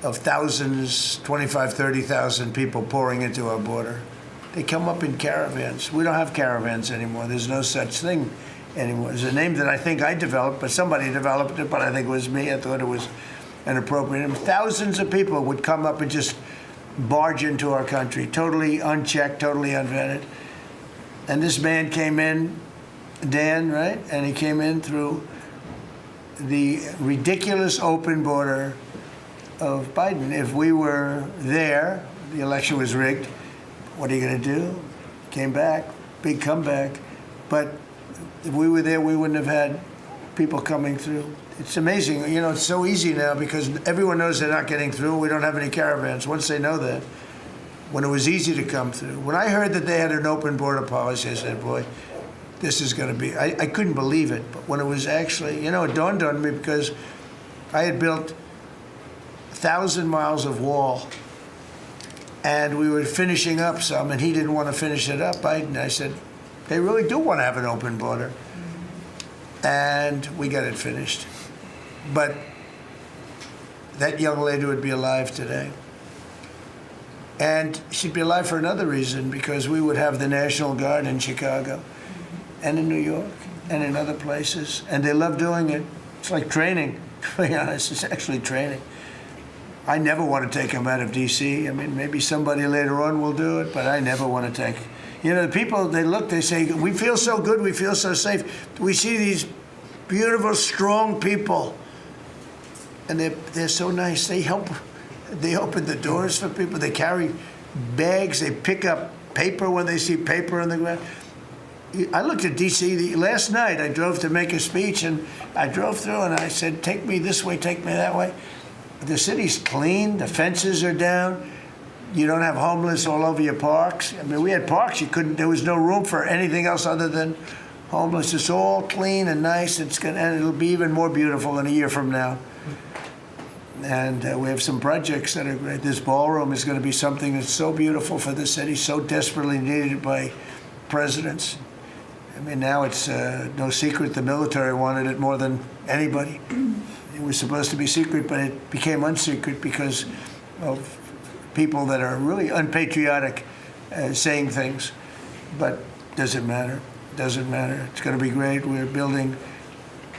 of thousands, 25, 30,000 people pouring into our border. They come up in caravans. We don't have caravans anymore. There's no such thing anymore. There's a name that I think I developed, but somebody developed it, but I think it was me. I thought it was an appropriate name. Thousands of people would come up and just barge into our country, totally unchecked, totally unvetted. And this man came in, Dan, right? And he came in through the ridiculous open border of Biden. If we were there, the election was rigged. What are you going to do? Came back, big comeback. But if we were there, we wouldn't have had people coming through. It's amazing. It's so easy now because everyone knows they're not getting through. We don't have any caravans. Once they know that, when it was easy to come through. When I heard that they had an open border policy, I said, boy, this is going to be, I couldn't believe it. But when it was actually, it dawned on me, because I had built 1,000 miles of wall, and we were finishing up some, and he didn't want to finish it up. I said, they really do want to have an open border. And we got it finished. But that young lady would be alive today. And she'd be alive for another reason, because we would have the National Guard in Chicago and in New York and in other places. And they love doing it. It's like training, to be honest. It's actually training. I never want to take them out of D.C. I mean, maybe somebody later on will do it, but I never want to take. The people, they say, we feel so good, we feel so safe. We see these beautiful, strong people, and they're so nice. They help. They open the doors for people. They carry bags. They pick up paper when they see paper on the ground. I looked at D.C. last night. I drove to make a speech, and I drove through, and I said, take me this way, take me that way. The city's clean. The fences are down. You don't have homeless all over your parks. I mean, we had parks. There was no room for anything else other than homeless. It's all clean and nice. And it'll be even more beautiful in a year from now. And we have some projects that are great. This ballroom is going to be something that's so beautiful for the city, so desperately needed by presidents. I mean, now it's no secret the military wanted it more than anybody. It was supposed to be secret, but it became unsecret because of people that are really unpatriotic saying things. But doesn't matter. Doesn't matter. It's going to be great. We're building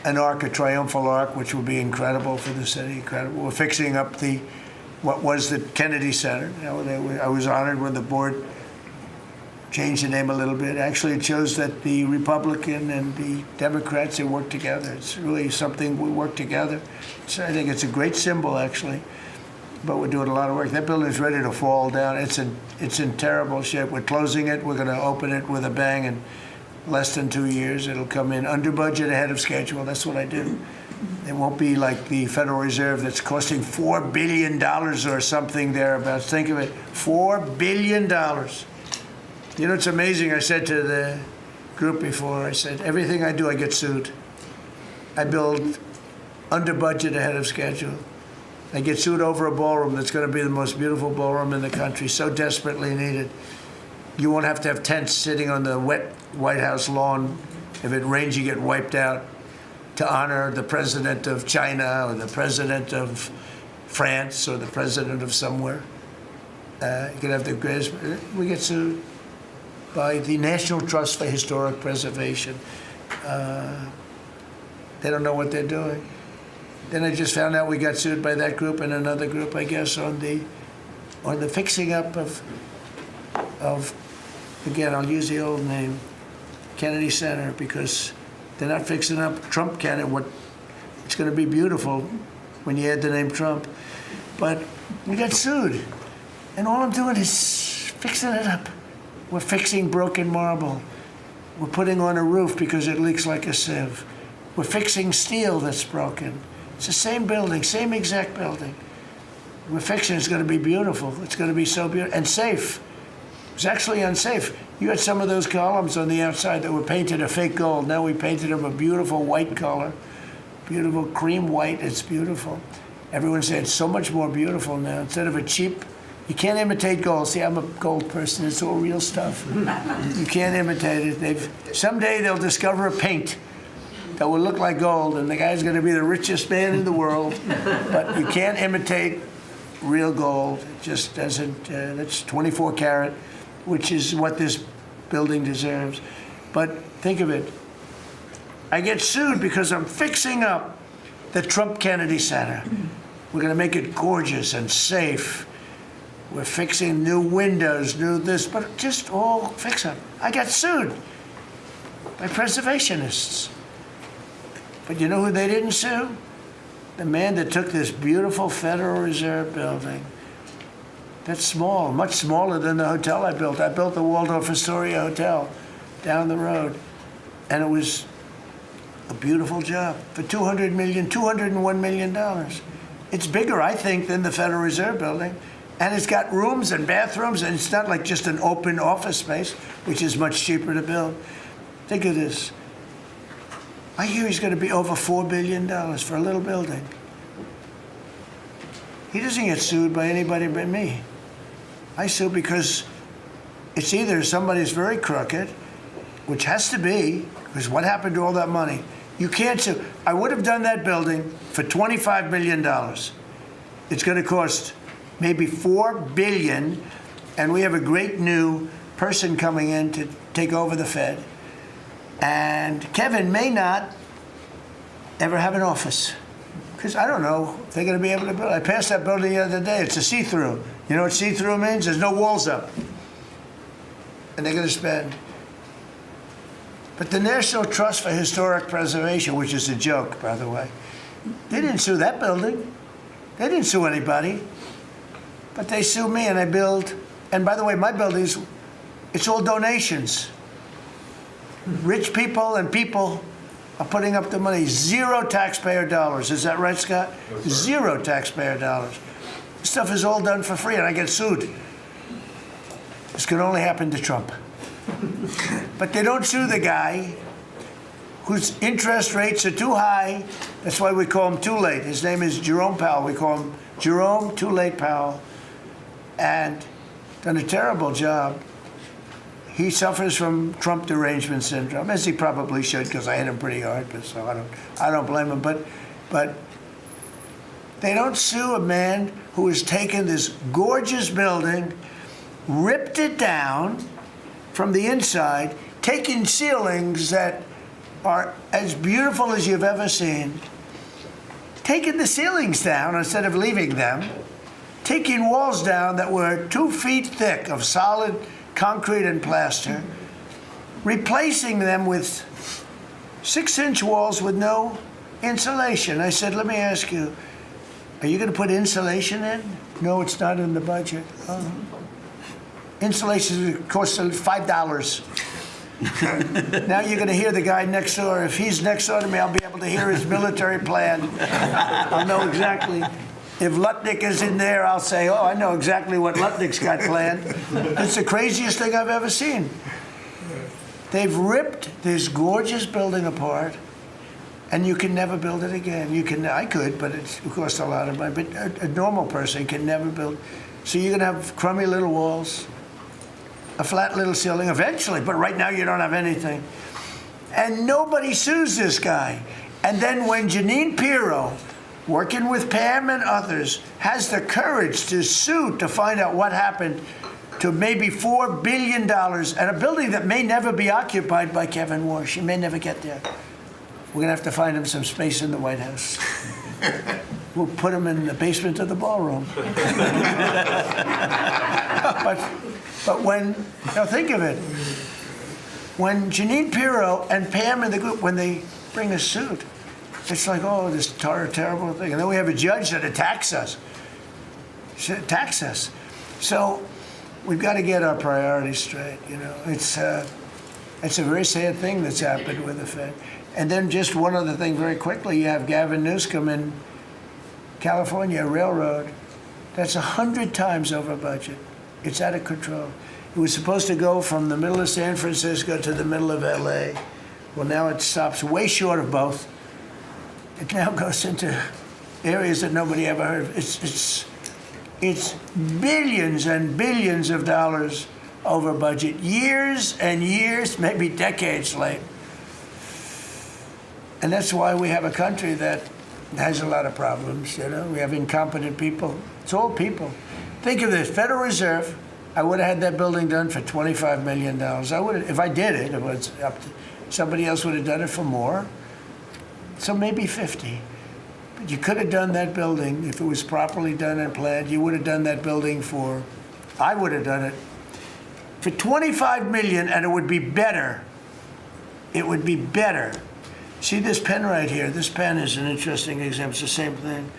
an arc, a triumphal arc, which will be incredible for the city. Incredible. We're fixing up what was the Kennedy Center. I was honored when the board changed the name a little bit. Actually, it shows that the Republican and the Democrats, they work together. It's really something we work together. I think it's a great symbol, actually. But we're doing a lot of work. That building's ready to fall down. It's in terrible shape. We're closing it. We're going to open it with a bang in less than 2 years. It'll come in under budget, ahead of schedule. That's what I do. It won't be like the Federal Reserve that's costing $4 billion or something thereabouts. Think of it, $4 billion. It's amazing. I said to the group before, I said, everything I do, I get sued. I build under budget, ahead of schedule. I get sued over a ballroom that's going to be the most beautiful ballroom in the country, so desperately needed. You won't have to have tents sitting on the wet White House lawn. If it rains, you get wiped out, to honor the president of China or the president of France or the president of somewhere. You can have the greatest. We get sued. by the National Trust for Historic Preservation. They don't know what they're doing. Then I just found out we got sued by that group and another group, I guess, on the fixing up of again, I'll use the old name, Kennedy Center, because they're not fixing up Trump Kennedy. It's going to be beautiful when you add the name Trump. But we got sued. And all I'm doing is fixing it up. We're fixing broken marble. We're putting on a roof because it leaks like a sieve. We're fixing steel that's broken. It's the same building, same exact building. We're fixing it's going to be beautiful. It's going to be so beautiful and safe. It's actually unsafe. You had some of those columns on the outside that were painted a fake gold. Now we painted them a beautiful white color, beautiful cream white. It's beautiful. Everyone said it's so much more beautiful now. Instead of a cheap, you can't imitate gold. See, I'm a gold person. It's all real stuff. You can't imitate it. Someday they'll discover a paint that will look like gold, and the guy's going to be the richest man in the world. But you can't imitate real gold. It just doesn't. That's 24 karat, which is what this building deserves. But think of it. I get sued because I'm fixing up the Trump Kennedy Center. We're going to make it gorgeous and safe. We're fixing new windows, new this, but just all fix up. I got sued by preservationists. But you know who they didn't sue? The man that took this beautiful Federal Reserve building. That's small, much smaller than the hotel I built. I built the Waldorf Astoria Hotel down the road. And it was a beautiful job for $201 million. It's bigger, I think, than the Federal Reserve building. And it's got rooms and bathrooms, and it's not like just an open office space, which is much cheaper to build. Think of this. I hear he's going to be over $4 billion for a little building. He doesn't get sued by anybody but me. I sue because it's either somebody's very crooked, which has to be, because what happened to all that money? You can't sue. I would have done that building for $25 million. It's going to cost maybe $4 billion, and we have a great new person coming in to take over the Fed. And Kevin may not ever have an office, because I don't know if they're going to be able to build. I passed that building the other day. It's a see-through. You know what see-through means? There's no walls up. And they're going to spend. But the National Trust for Historic Preservation, which is a joke, by the way, they didn't sue that building. They didn't sue anybody. But they sue me, and I build. And by the way, my buildings, it's all donations. Rich people and people are putting up the money. Zero taxpayer dollars. Is that right, Scott? No, zero taxpayer dollars. This stuff is all done for free, and I get sued. This could only happen to Trump. But they don't sue the guy whose interest rates are too high. That's why we call him Too Late. His name is Jerome Powell. We call him Jerome Too Late Powell. And done a terrible job. He suffers from Trump derangement syndrome, as he probably should, because I hit him pretty hard. But so I don't blame him. But they don't sue a man who has taken this gorgeous building, ripped it down from the inside, taking ceilings that are as beautiful as you've ever seen, taking the ceilings down instead of leaving them, taking walls down that were 2 feet thick of solid concrete and plaster, replacing them with 6-inch walls with no insulation. I said, let me ask you, are you going to put insulation in? No, it's not in the budget. Oh. Insulation costs $5. Now you're going to hear the guy next door. If he's next door to me, I'll be able to hear his military plan. I'll know exactly. If Lutnick is in there, I'll say, oh, I know exactly what Lutnick's got planned. It's the craziest thing I've ever seen. They've ripped this gorgeous building apart, and you can never build it again. I could, but it costs a lot of money. But a normal person can never build. So you're going to have crummy little walls, a flat little ceiling eventually, but right now you don't have anything. And nobody sues this guy. And then when Jeanine Pirro, working with Pam and others, has the courage to sue to find out what happened to maybe $4 billion and a building that may never be occupied by Kevin Warsh. He may never get there. We're going to have to find him some space in the White House. We'll put him in the basement of the ballroom. But when, now think of it, when Jeanine Pirro and Pam and the group, when they bring a suit, it's like, oh, this terrible thing. And then we have a judge that attacks us. So we've got to get our priorities straight, you know. It's a very sad thing that's happened with the Fed. And then just one other thing very quickly, you have Gavin Newsom in California Railroad. That's 100 times over budget. It's out of control. It was supposed to go from the middle of San Francisco to the middle of LA. Well, now it stops way short of both. It now goes into areas that nobody ever heard of. It's billions and billions of dollars over budget, years and years, maybe decades late. And that's why we have a country that has a lot of problems, you know. We have incompetent people. It's all people. Think of this, Federal Reserve, I would have had that building done for $25 million. I would have, if I did it, it was up to, somebody else would have done it for more. So maybe 50. But you could have done that building, if it was properly done and planned, you would have done that building for, I would have done it for $25 million, and it would be better. It would be better. See this pen right here? This pen is an interesting example. It's the same thing.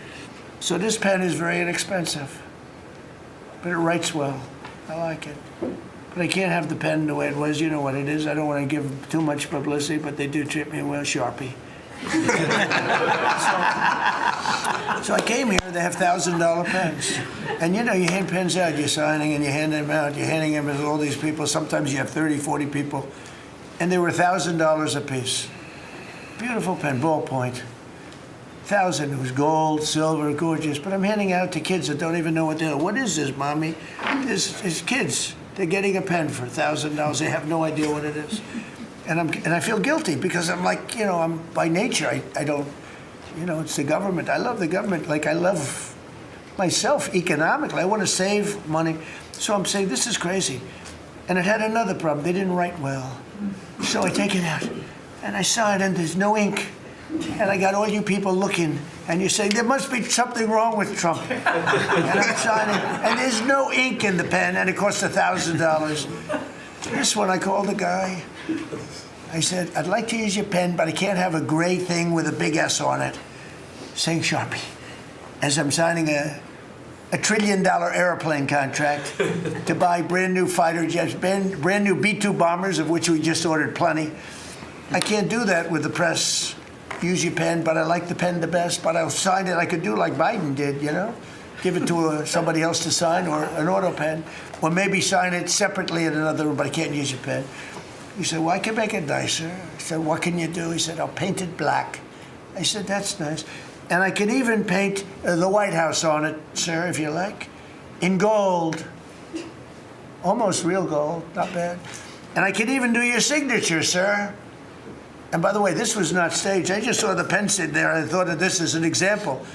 So this pen is very inexpensive, but it writes well. I like it. But I can't have the pen the way it was. You know what it is. I don't want to give too much publicity, but they do treat me well. Sharpie. So I came here, they have $1,000 pens. And you know, you hand pens out, you're signing and you hand them out, you're handing them to all these people. Sometimes you have 30, 40 people. And they were $1,000 a piece. Beautiful pen, ballpoint. 1,000, it was gold, silver, gorgeous. But I'm handing out to kids that don't even know what they're doing. What is this, Mommy? It's kids. They're getting a pen for $1,000. They have no idea what it is. And I feel guilty because I'm like, you know, I'm by nature, I don't, you know, it's the government. I love the government like I love myself economically. I want to save money. So I'm saying, this is crazy. And it had another problem. They didn't write well. So I take it out and I saw it and there's no ink. And I got all you people looking and you say, there must be something wrong with Trump. And I'm signing and there's no ink in the pen and it costs $1,000. This one, I called the guy. I said, I'd like to use your pen, but I can't have a gray thing with a big S on it saying Sharpie. As I'm signing a $1 trillion airplane contract to buy brand new fighter jets, brand new B-2 bombers, of which we just ordered plenty. I can't do that with the press. Use your pen, but I like the pen the best, but I'll sign it. I could do like Biden did, you know? Give it to somebody else to sign, or an auto pen, or maybe sign it separately in another room, but I can't use your pen. He said, well, I can make it nicer. I said, what can you do? He said, I'll paint it black. I said, that's nice. And I can even paint the White House on it, sir, if you like, in gold. Almost real gold, not bad. And I can even do your signature, sir. And by the way, this was not staged. I just saw the pen sit there, and I thought of this as an example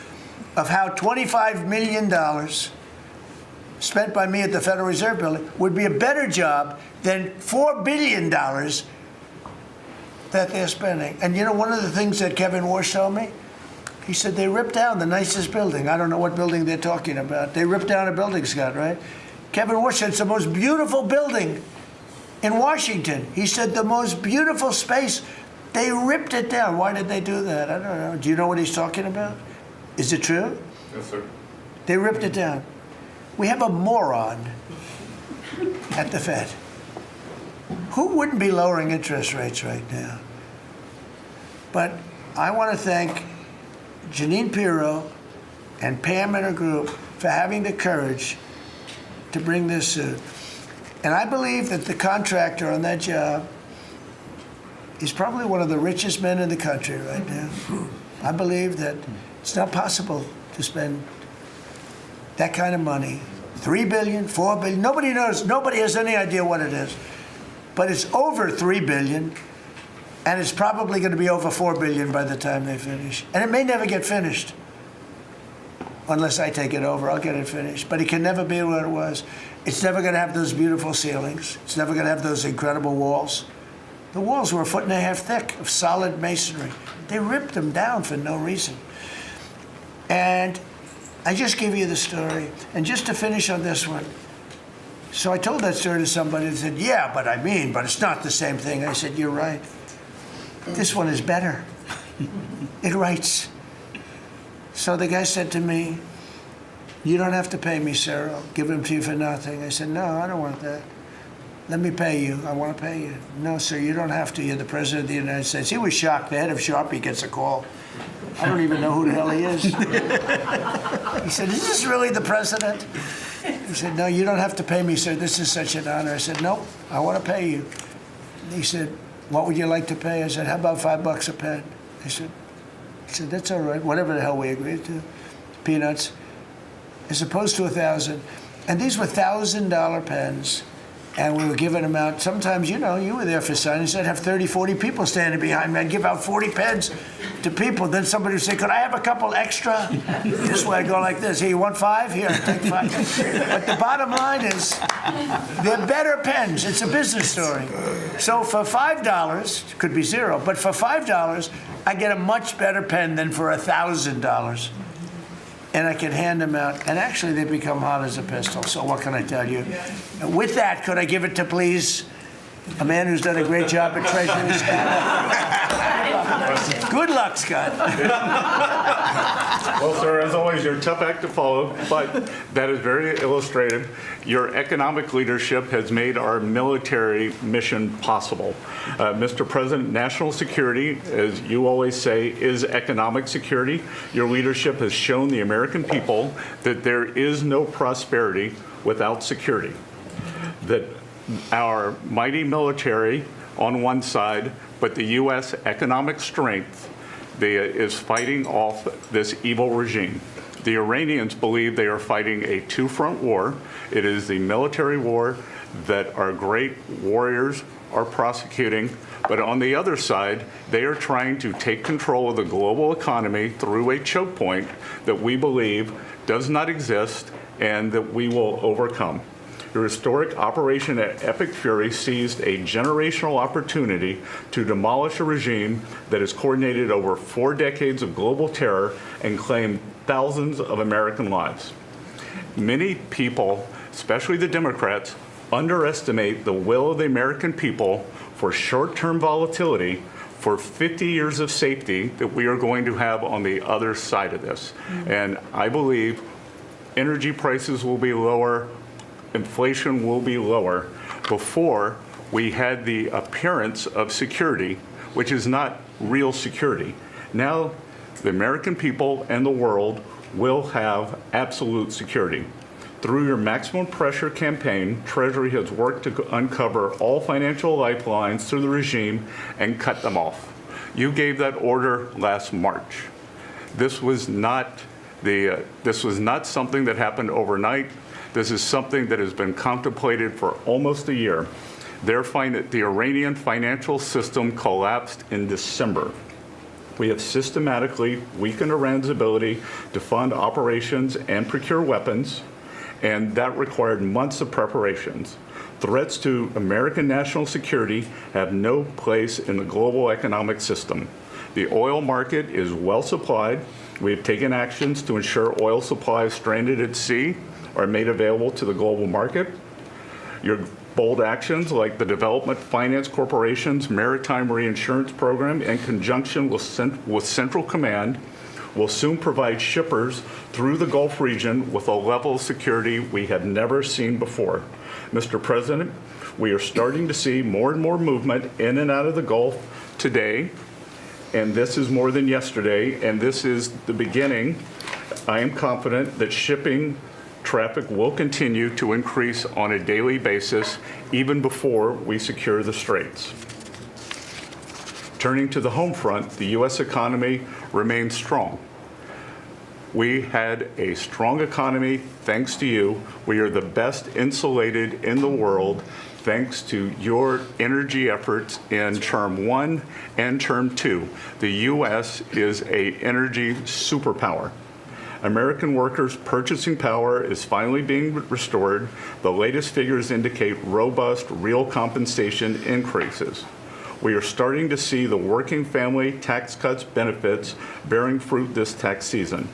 of how $25 million spent by me at the Federal Reserve Building would be a better job than $4 billion that they're spending. And you know, one of the things that Kevin Warsh told me, he said they ripped down the nicest building. I don't know what building they're talking about. They ripped down a building, Scott, right? Kevin Warsh said it's the most beautiful building in Washington. He said the most beautiful space. They ripped it down. Why did they do that? I don't know. Do you know what he's talking about? Is it true? Yes, sir. They ripped it down. We have a moron at the Fed. Who wouldn't be lowering interest rates right now? But I want to thank Jeanine Pirro and Pam and her group for having the courage to bring this suit. And I believe that the contractor on that job is probably one of the richest men in the country right now. I believe that it's not possible to spend that kind of money. $3 billion, $4 billion, nobody knows, nobody has any idea what it is. But it's over $3 billion, and it's probably going to be over $4 billion by the time they finish. And it may never get finished. unless I take it over. I'll get it finished. But it can never be what it was. It's never going to have those beautiful ceilings. It's never going to have those incredible walls. The walls were 1.5 feet thick of solid masonry. They ripped them down for no reason. And I just give you the story. And just to finish on this one, so I told that story to somebody and said, yeah, but it's not the same thing. I said, you're right. This one is better. It writes. So the guy said to me, you don't have to pay me, sir. I'll give them to you for nothing. I said, no, I don't want that. Let me pay you. I want to pay you. No, sir, you don't have to. You're the President of the United States. He was shocked. The head of Sharpie gets a call. I don't even know who the hell he is. He said, is this really the President? He said, no, you don't have to pay me, sir. This is such an honor. I said, no, I want to pay you. He said, what would you like to pay? I said, how about $5 a pen? He said, that's all right, whatever the hell we agreed to. Peanuts. As opposed to 1,000. And these were $1,000 pens. And we were giving them out. Sometimes, you were there for signings. I'd have 30, 40 people standing behind me. I'd give out 40 pens to people. Then somebody would say, could I have a couple extra? This way I'd go like this. Here, you want 5? Here, take 5. But the bottom line is, they're better pens. It's a business story. So for $5, could be 0, but for $5, I get a much better pen than for $1,000. And I can hand them out, and actually they become hot as a pistol. So what can I tell you? With that, could I give it to, please, a man who's done a great job at Treasury, Scott? Good luck, Scott. Well, sir, as always, you're a tough act to follow, but that is very illustrative. Your economic leadership has made our military mission possible. Mr. President, national security, as you always say, is economic security. Your leadership has shown the American people that there is no prosperity without security. That our mighty military on one side, but the U.S. economic strength is fighting off this evil regime. The Iranians believe they are fighting a two-front war. It is the military war that our great warriors are prosecuting, but on the other side, they are trying to take control of the global economy through a choke point that we believe does not exist and that we will overcome. Your historic operation at Epic Fury seized a generational opportunity to demolish a regime that has coordinated over 4 decades of global terror and claimed thousands of American lives. Many people, especially the Democrats, underestimate the will of the American people for short-term volatility for 50 years of safety that we are going to have on the other side of this. And I believe energy prices will be lower, inflation will be lower before we had the appearance of security, which is not real security. Now, the American people and the world will have absolute security. Through your maximum pressure campaign, Treasury has worked to uncover all financial lifelines through the regime and cut them off. You gave that order last March. This was not something that happened overnight. This is something that has been contemplated for almost a year. The Iranian financial system collapsed in December. We have systematically weakened Iran's ability to fund operations and procure weapons, and that required months of preparations. Threats to American national security have no place in the global economic system. The oil market is well supplied. We have taken actions to ensure oil supplies stranded at sea are made available to the global market. Your bold actions like the Development Finance Corporation's Maritime Reinsurance Program in conjunction with Central Command will soon provide shippers through the Gulf region with a level of security we have never seen before. Mr. President, we are starting to see more and more movement in and out of the Gulf today, and this is more than yesterday, and this is the beginning. I am confident that shipping traffic will continue to increase on a daily basis even before we secure the straits. Turning to the home front, the U.S. economy remains strong. We had a strong economy thanks to you. We are the best insulated in the world thanks to your energy efforts in term 1 and term 2. The U.S. is an energy superpower. American workers' purchasing power is finally being restored. The latest figures indicate robust real compensation increases. We are starting to see the working family tax cuts benefits bearing fruit this tax season.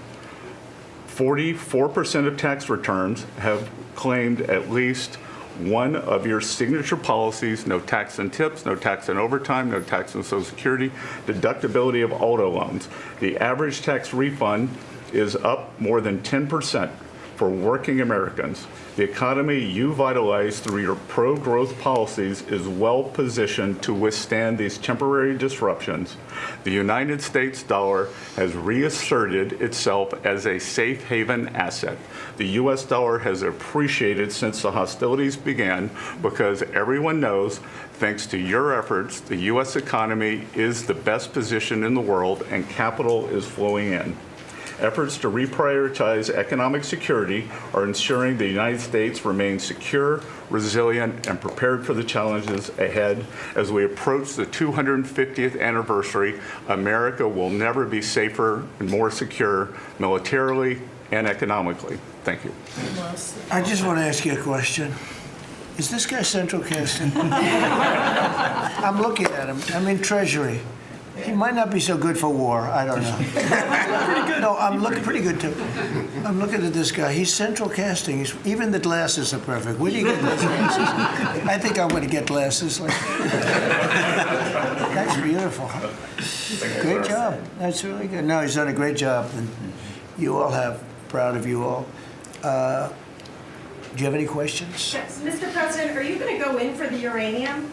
44% of tax returns have claimed at least one of your signature policies: no tax on tips, no tax on overtime, no tax on Social Security, deductibility of auto loans. The average tax refund is up more than 10% for working Americans. The economy you vitalized through your pro-growth policies is well positioned to withstand these temporary disruptions. The United States dollar has reasserted itself as a safe haven asset. The U.S. dollar has appreciated since the hostilities began because everyone knows, thanks to your efforts, the U.S. economy is the best position in the world and capital is flowing in. Efforts to reprioritize economic security are ensuring the United States remains secure, resilient, and prepared for the challenges ahead. As we approach the 250th anniversary, America will never be safer and more secure militarily and economically. Thank you. I just want to ask you a question. Is this guy central casting? I'm looking at him. I'm in Treasury. He might not be so good for war. I don't know. No, I'm looking pretty good too. I'm looking at this guy. He's central casting. Even the glasses are perfect. Where do you get those glasses? I think I'm going to get glasses. That's beautiful. Great job. That's really good. No, he's done a great job, and you all have. Proud of you all. Do you have any questions? Yes, Mr. President, are you going to go in for the uranium?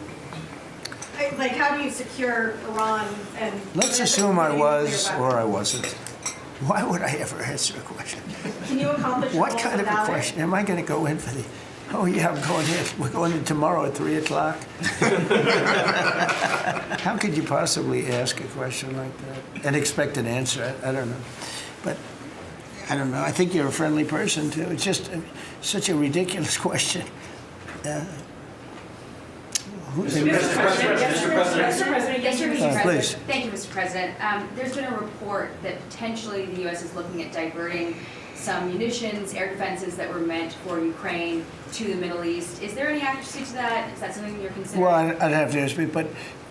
Like, how do you secure Iran and... Let's assume I was or I wasn't. Why would I ever answer a question? Can you accomplish your What goals kind of a without it? question? Am I going to go in for the... Oh, yeah, I'm going in. We're going in tomorrow at 3 o'clock. How could you possibly ask a question like that and expect an answer? I don't know. But I don't know. I think you're a friendly person, too. It's just such a ridiculous question. Mr. President, yes, Mr. President. Please. Thank you, Mr. President. There's been a report that potentially the U.S. is looking at diverting some munitions, air defenses that were meant for Ukraine to the Middle East. Is there any accuracy to that? Is that something you're considering? Well, I'd have to ask me, but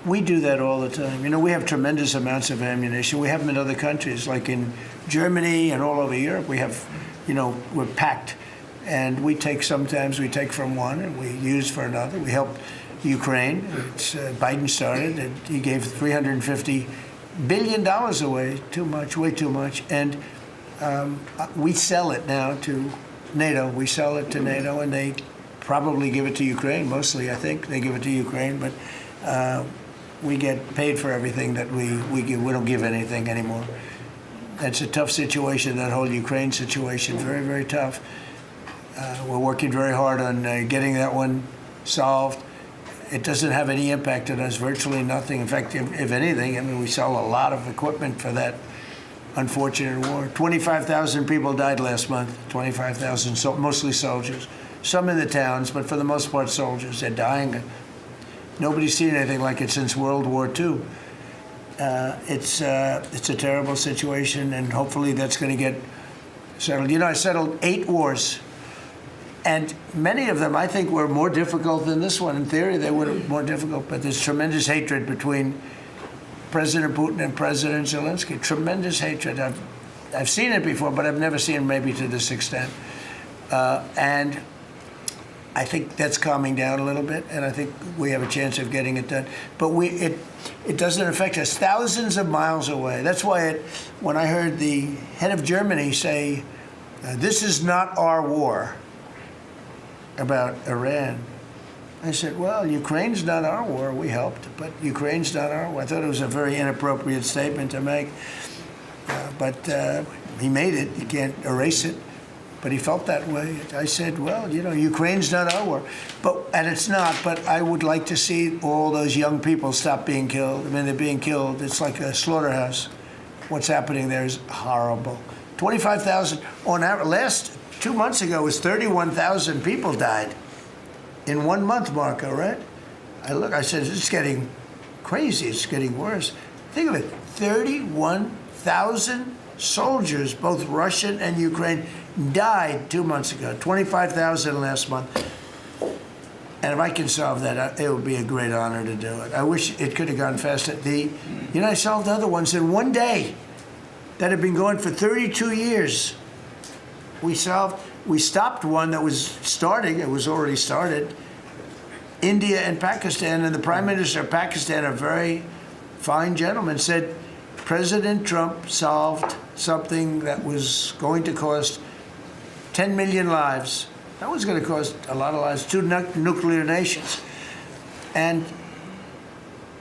we do that all the time. You know, we have tremendous amounts of ammunition. We have them in other countries, like in Germany and all over Europe. We have, you know, we're packed. And sometimes we take from one and we use for another. We help Ukraine. Biden started, and he gave $350 billion away. Too much, way too much. And we sell it now to NATO. We sell it to NATO, and they probably give it to Ukraine. Mostly, I think they give it to Ukraine. But we get paid for everything that we give. We don't give anything anymore. That's a tough situation. That whole Ukraine situation, very, very tough. We're working very hard on getting that one solved. It doesn't have any impact on us, virtually nothing. In fact, if anything, I mean, we sell a lot of equipment for that unfortunate war. 25,000 people died last month, 25,000, mostly soldiers. Some in the towns, but for the most part, soldiers. They're dying. Nobody's seen anything like it since World War II. It's a terrible situation, and hopefully that's going to get settled. You know, I settled 8 wars. And many of them, I think, were more difficult than this one. In theory, they were more difficult, but there's tremendous hatred between President Putin and President Zelensky. Tremendous hatred. I've seen it before, but I've never seen it maybe to this extent. And I think that's calming down a little bit, and I think we have a chance of getting it done. But it doesn't affect us. Thousands of miles away. That's why when I heard the head of Germany say, this is not our war, about Iran, I said, well, Ukraine's not our war. We helped, but Ukraine's not our war. I thought it was a very inappropriate statement to make, but he made it. You can't erase it, but he felt that way. I said, well, you know, Ukraine's not our war, and it's not, but I would like to see all those young people stop being killed. I mean, they're being killed. It's like a slaughterhouse. What's happening there is horrible. 25,000 on average. 2 months ago, it was 31,000 people died in 1 month, Marco, right? I said, it's getting crazy. It's getting worse. Think of it, 31,000 soldiers, both Russian and Ukraine, died 2 months ago, 25,000 last month. And if I can solve that, it would be a great honor to do it. I wish it could have gone faster. I solved other ones in one day that had been going for 32 years. We stopped one that was starting, it was already started, India and Pakistan, and the Prime Minister of Pakistan, a very fine gentleman, said President Trump solved something that was going to cost 10 million lives. That was going to cost a lot of lives, 2 nuclear nations. And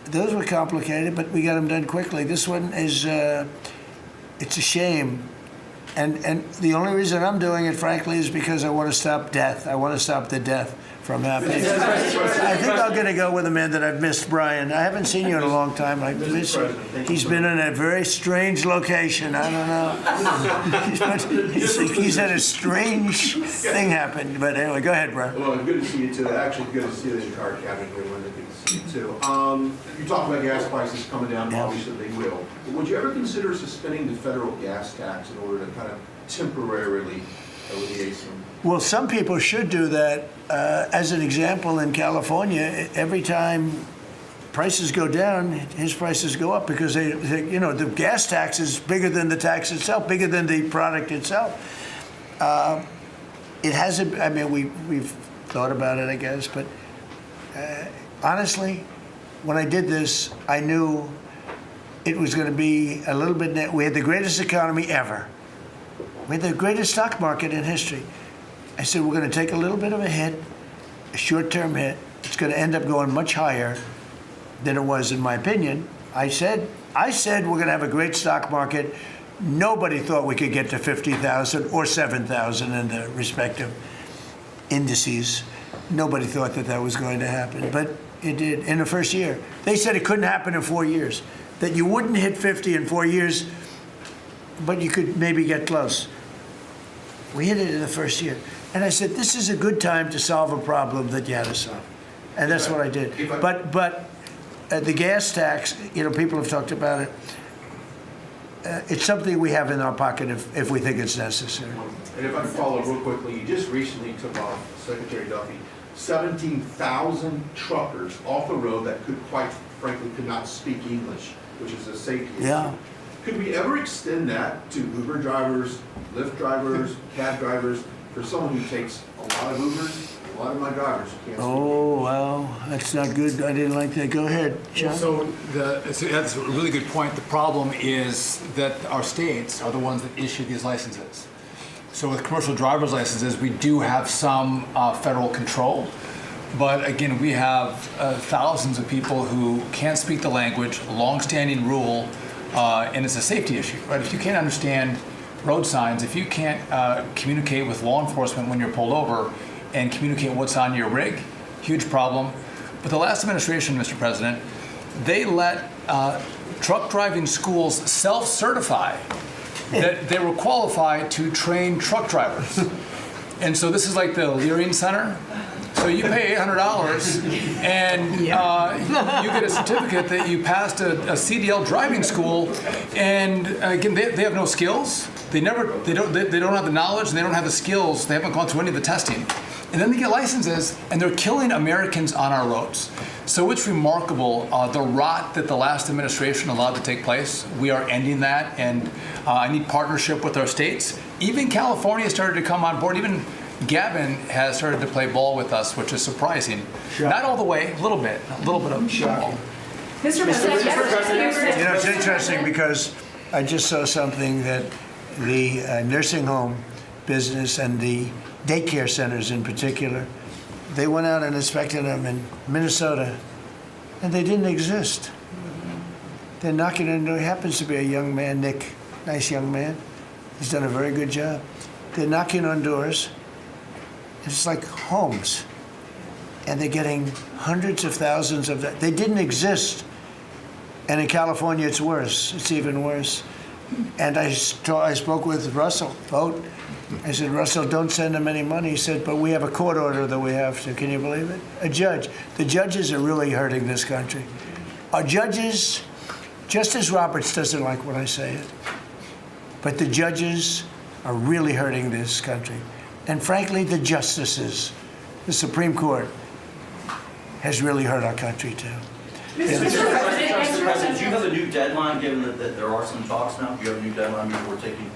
those were complicated, but we got them done quickly. This one is, it's a shame. And the only reason I'm doing it, frankly, is because I want to stop death. I want to stop the death from happening. I think I'm going to go with a man that I've missed, Brian. I haven't seen you in a long time. I miss you. He's been in a very strange location. I don't know. He's had a strange thing happen. But anyway, go ahead, Brian. Well, good to see you too. Actually, good to see the entire cabinet here. Linda, good to see you too. You talked about gas prices coming down. Obviously, they will. But would you ever consider suspending the federal gas tax in order to kind of temporarily alleviate some? Well, some people should do that. As an example, in California, every time prices go down, his prices go up because the gas tax is bigger than the tax itself, bigger than the product itself. It hasn't. I mean, we've thought about it, I guess, but honestly, when I did this, I knew it was going to be a little bit. We had the greatest economy ever. We had the greatest stock market in history. I said, we're going to take a little bit of a hit, a short-term hit. It's going to end up going much higher than it was, in my opinion. I said we're going to have a great stock market. Nobody thought we could get to 50,000 or 7,000 in the respective indices. Nobody thought that was going to happen, but it did in the first year. They said it couldn't happen in 4 years, that you wouldn't hit 50 in 4 years, but you could maybe get close. We hit it in the first year. And I said, this is a good time to solve a problem that you had to solve. And that's what I did. But the gas tax, people have talked about it. It's something we have in our pocket if we think it's necessary. And if I can follow real quickly, you just recently took off, Secretary Duffy, 17,000 truckers off the road that quite frankly could not speak English, which is a safety issue. Yeah. Could we ever extend that to Uber drivers, Lyft drivers, cab drivers, for someone who takes a lot of Ubers? A lot of my drivers can't speak. Oh, well, that's not good. I didn't like that. Go ahead, John. So that's a really good point. The problem is that our states are the ones that issue these licenses. So with commercial driver's licenses, we do have some federal control. But again, we have thousands of people who can't speak the language, long-standing rule, and it's a safety issue, right? If you can't understand road signs, if you can't communicate with law enforcement when you're pulled over and communicate what's on your rig, huge problem. But the last administration, Mr. President, they let truck driving schools self-certify that they were qualified to train truck drivers. And so this is like the Leering Center. So you pay $800 and you get a certificate that you passed a CDL driving school. And again, they have no skills. They don't have the knowledge. And they don't have the skills. They haven't gone through any of the testing. And then they get licenses, and they're killing Americans on our roads. So it's remarkable the rot that the last administration allowed to take place. We are ending that, and I need partnership with our states. Even California started to come on board. Even Gavin has started to play ball with us, which is surprising. Shocking. Not all the way, a little bit of ball. Mr. President, yes. It's interesting because I just saw something that the nursing home business and the daycare centers in particular, they went out and inspected them in Minnesota, and they didn't exist. They're knocking on the door. He happens to be a young man, Nick, nice young man. He's done a very good job. They're knocking on doors. It's like homes, and they're getting hundreds of thousands of that. They didn't exist, and in California, it's worse. It's even worse. And I spoke with Russell Vogt. I said, Russell, don't send them any money. He said, but we have a court order that we have to. Can you believe it? A judge. The judges are really hurting this country. Our judges Justice Roberts doesn't like when I say it, but the judges are really hurting this country. And frankly, the justices, the Supreme Court, has really hurt our country too. Mr. President, do you have a new deadline, given that there are some talks now? Do you have a new deadline before taking?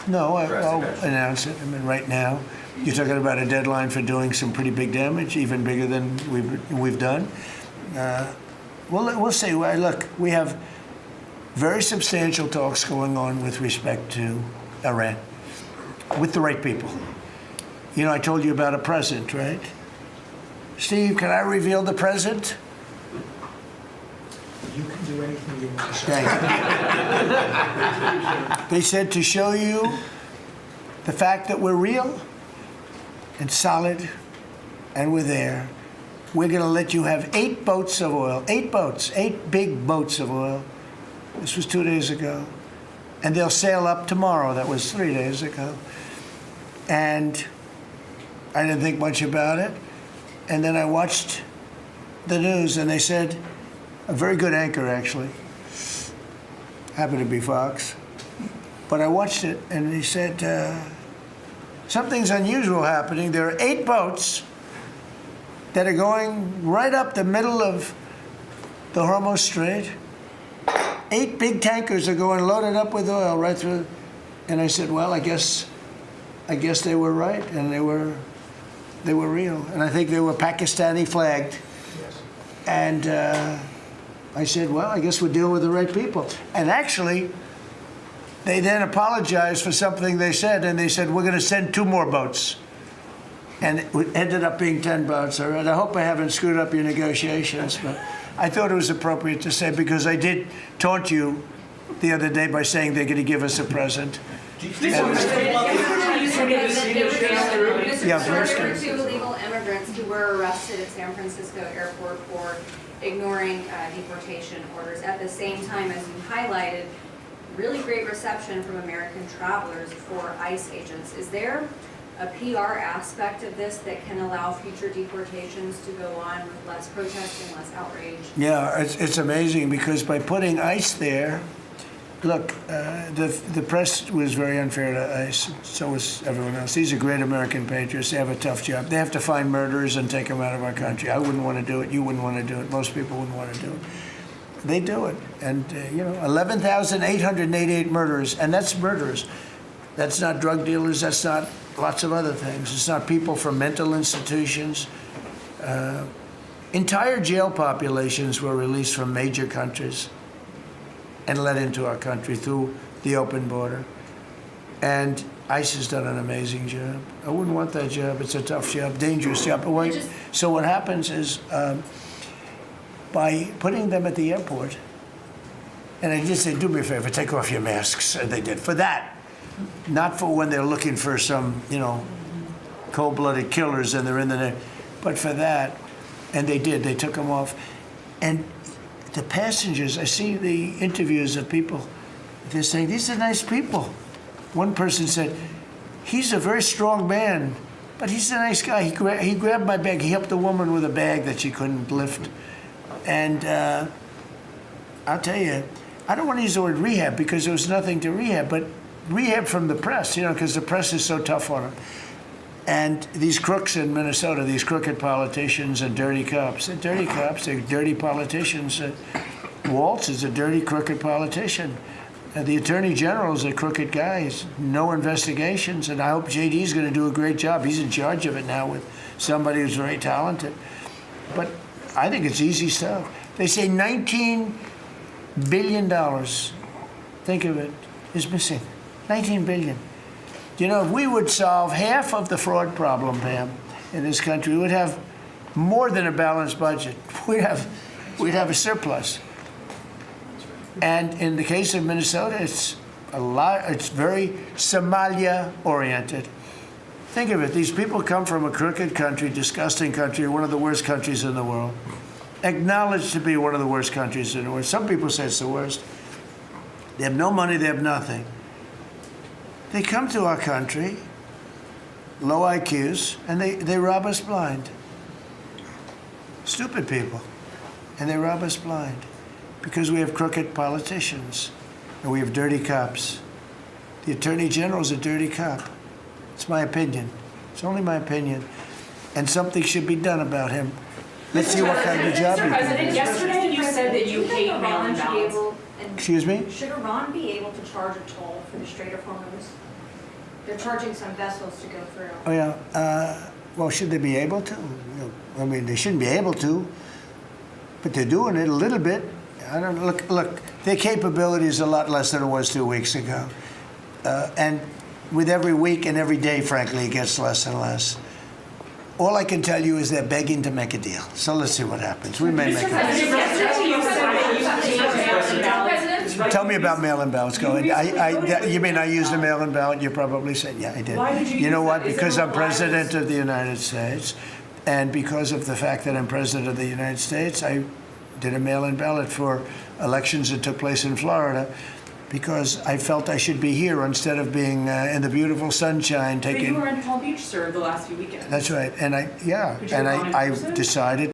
No, I'll announce it. I mean, right now, you're talking about a deadline for doing some pretty big damage, even bigger than we've done. We'll see. Look, we have very substantial talks going on with respect to Iran, with the right people. You know, I told you about a present, right? Steve, can I reveal the present? You can do anything you want. Thank you. They said to show you the fact that we're real and solid and we're there, we're going to let you have 8 boats of oil, 8 boats, 8 big boats of oil. This was 2 days ago. And they'll sail up tomorrow. That was 3 days ago. And I didn't think much about it. And then I watched the news and they said, a very good anchor actually, happened to be Fox, but I watched it and he said, something's unusual happening. There are 8 boats that are going right up the middle of the Hormuz Strait. 8 big tankers are going loaded up with oil right through. And I said, well, I guess they were right, and they were real. And I think they were Pakistani flagged. Yes. And I said, well, I guess we're dealing with the right people. And actually, they then apologized for something they said, and they said, we're going to send 2 more boats. And it ended up being 10 boats. All right. I hope I haven't screwed up your negotiations, but I thought it was appropriate to say, because I did taunt you the other day by saying they're going to give us a present. There were 2 illegal immigrants who were arrested at San Francisco airport for ignoring deportation orders. At the same time, as you highlighted, really great reception from American travelers for ICE agents. Is there a PR aspect of this that can allow future deportations to go on with less protesting, less outrage? Yeah, it's amazing, because by putting ICE there, look, the press was very unfair to ICE. So was everyone else. These are great American patriots. They have a tough job. They have to find murderers and take them out of our country. I wouldn't want to do it. You wouldn't want to do it. Most people wouldn't want to do it. They do it. And, 11,888 murderers. And that's murderers. That's not drug dealers. That's not lots of other things. It's not people from mental institutions. Entire jail populations were released from major countries and let into our country through the open border. And ICE has done an amazing job. I wouldn't want that job. It's a tough job, dangerous job. So what happens is, by putting them at the airport, and I just say, do me a favor, take off your masks. And they did. For that, not for when they're looking for some, cold-blooded killers and they're in the, but for that. And they did. They took them off. And the passengers, I see the interviews of people, they're saying, these are nice people. One person said, he's a very strong man, but he's a nice guy. He grabbed my bag. He helped the woman with a bag that she couldn't lift. And I'll tell you, I don't want to use the word rehab because there was nothing to rehab, but rehab from the press, because the press is so tough on them. And these crooks in Minnesota, these crooked politicians and dirty cops. They're dirty cops, they're dirty politicians. Waltz is a dirty, crooked politician. The Attorney General is a crooked guy. He's no investigations, and I hope JD's going to do a great job. He's in charge of it now with somebody who's very talented. But I think it's easy stuff. They say $19 billion, think of it, is missing. $19 billion. If we would solve half of the fraud problem, Pam, in this country, we would have more than a balanced budget. We'd have a surplus. And in the case of Minnesota, it's very Somalia-oriented. Think of it. These people come from a crooked country, disgusting country, one of the worst countries in the world. Acknowledged to be one of the worst countries in the world. Some people say it's the worst. They have no money, they have nothing. They come to our country, low IQs, and they rob us blind. Stupid people. And they rob us blind. Because we have crooked politicians, and we have dirty cops. The Attorney General's a dirty cop. It's my opinion. It's only my opinion. And something should be done about him. Let's see what kind of job he Mr. can President, do. yesterday you said that you hate mail-in ballots. Excuse me? Should Iran be able to charge a toll for the Strait of Hormuz? They're charging some vessels to go through. Oh, yeah. Well, should they be able to? I mean, they shouldn't be able to, but they're doing it a little bit. I don't look. Their capability is a lot less than it was 2 weeks ago, and with every week and every day, frankly, it gets less and less. All I can tell you is they're begging to make a deal. So let's see what happens. We may make a deal. Yesterday you said that you hate mail-in ballots. Tell me about mail-in ballots. Go ahead. You mean I used a mail-in ballot? You probably said, yeah, I did. Why did you You know use what? that? Is Because there I'm a bias? President of the United States, and because of the fact that I'm President of the United States, I did a mail-in ballot for elections that took place in Florida, because I felt I should be here instead of being in the beautiful sunshine But you taking. were in Palm Beach, sir, the last few weekends. That's right, and Did you I run in person? decided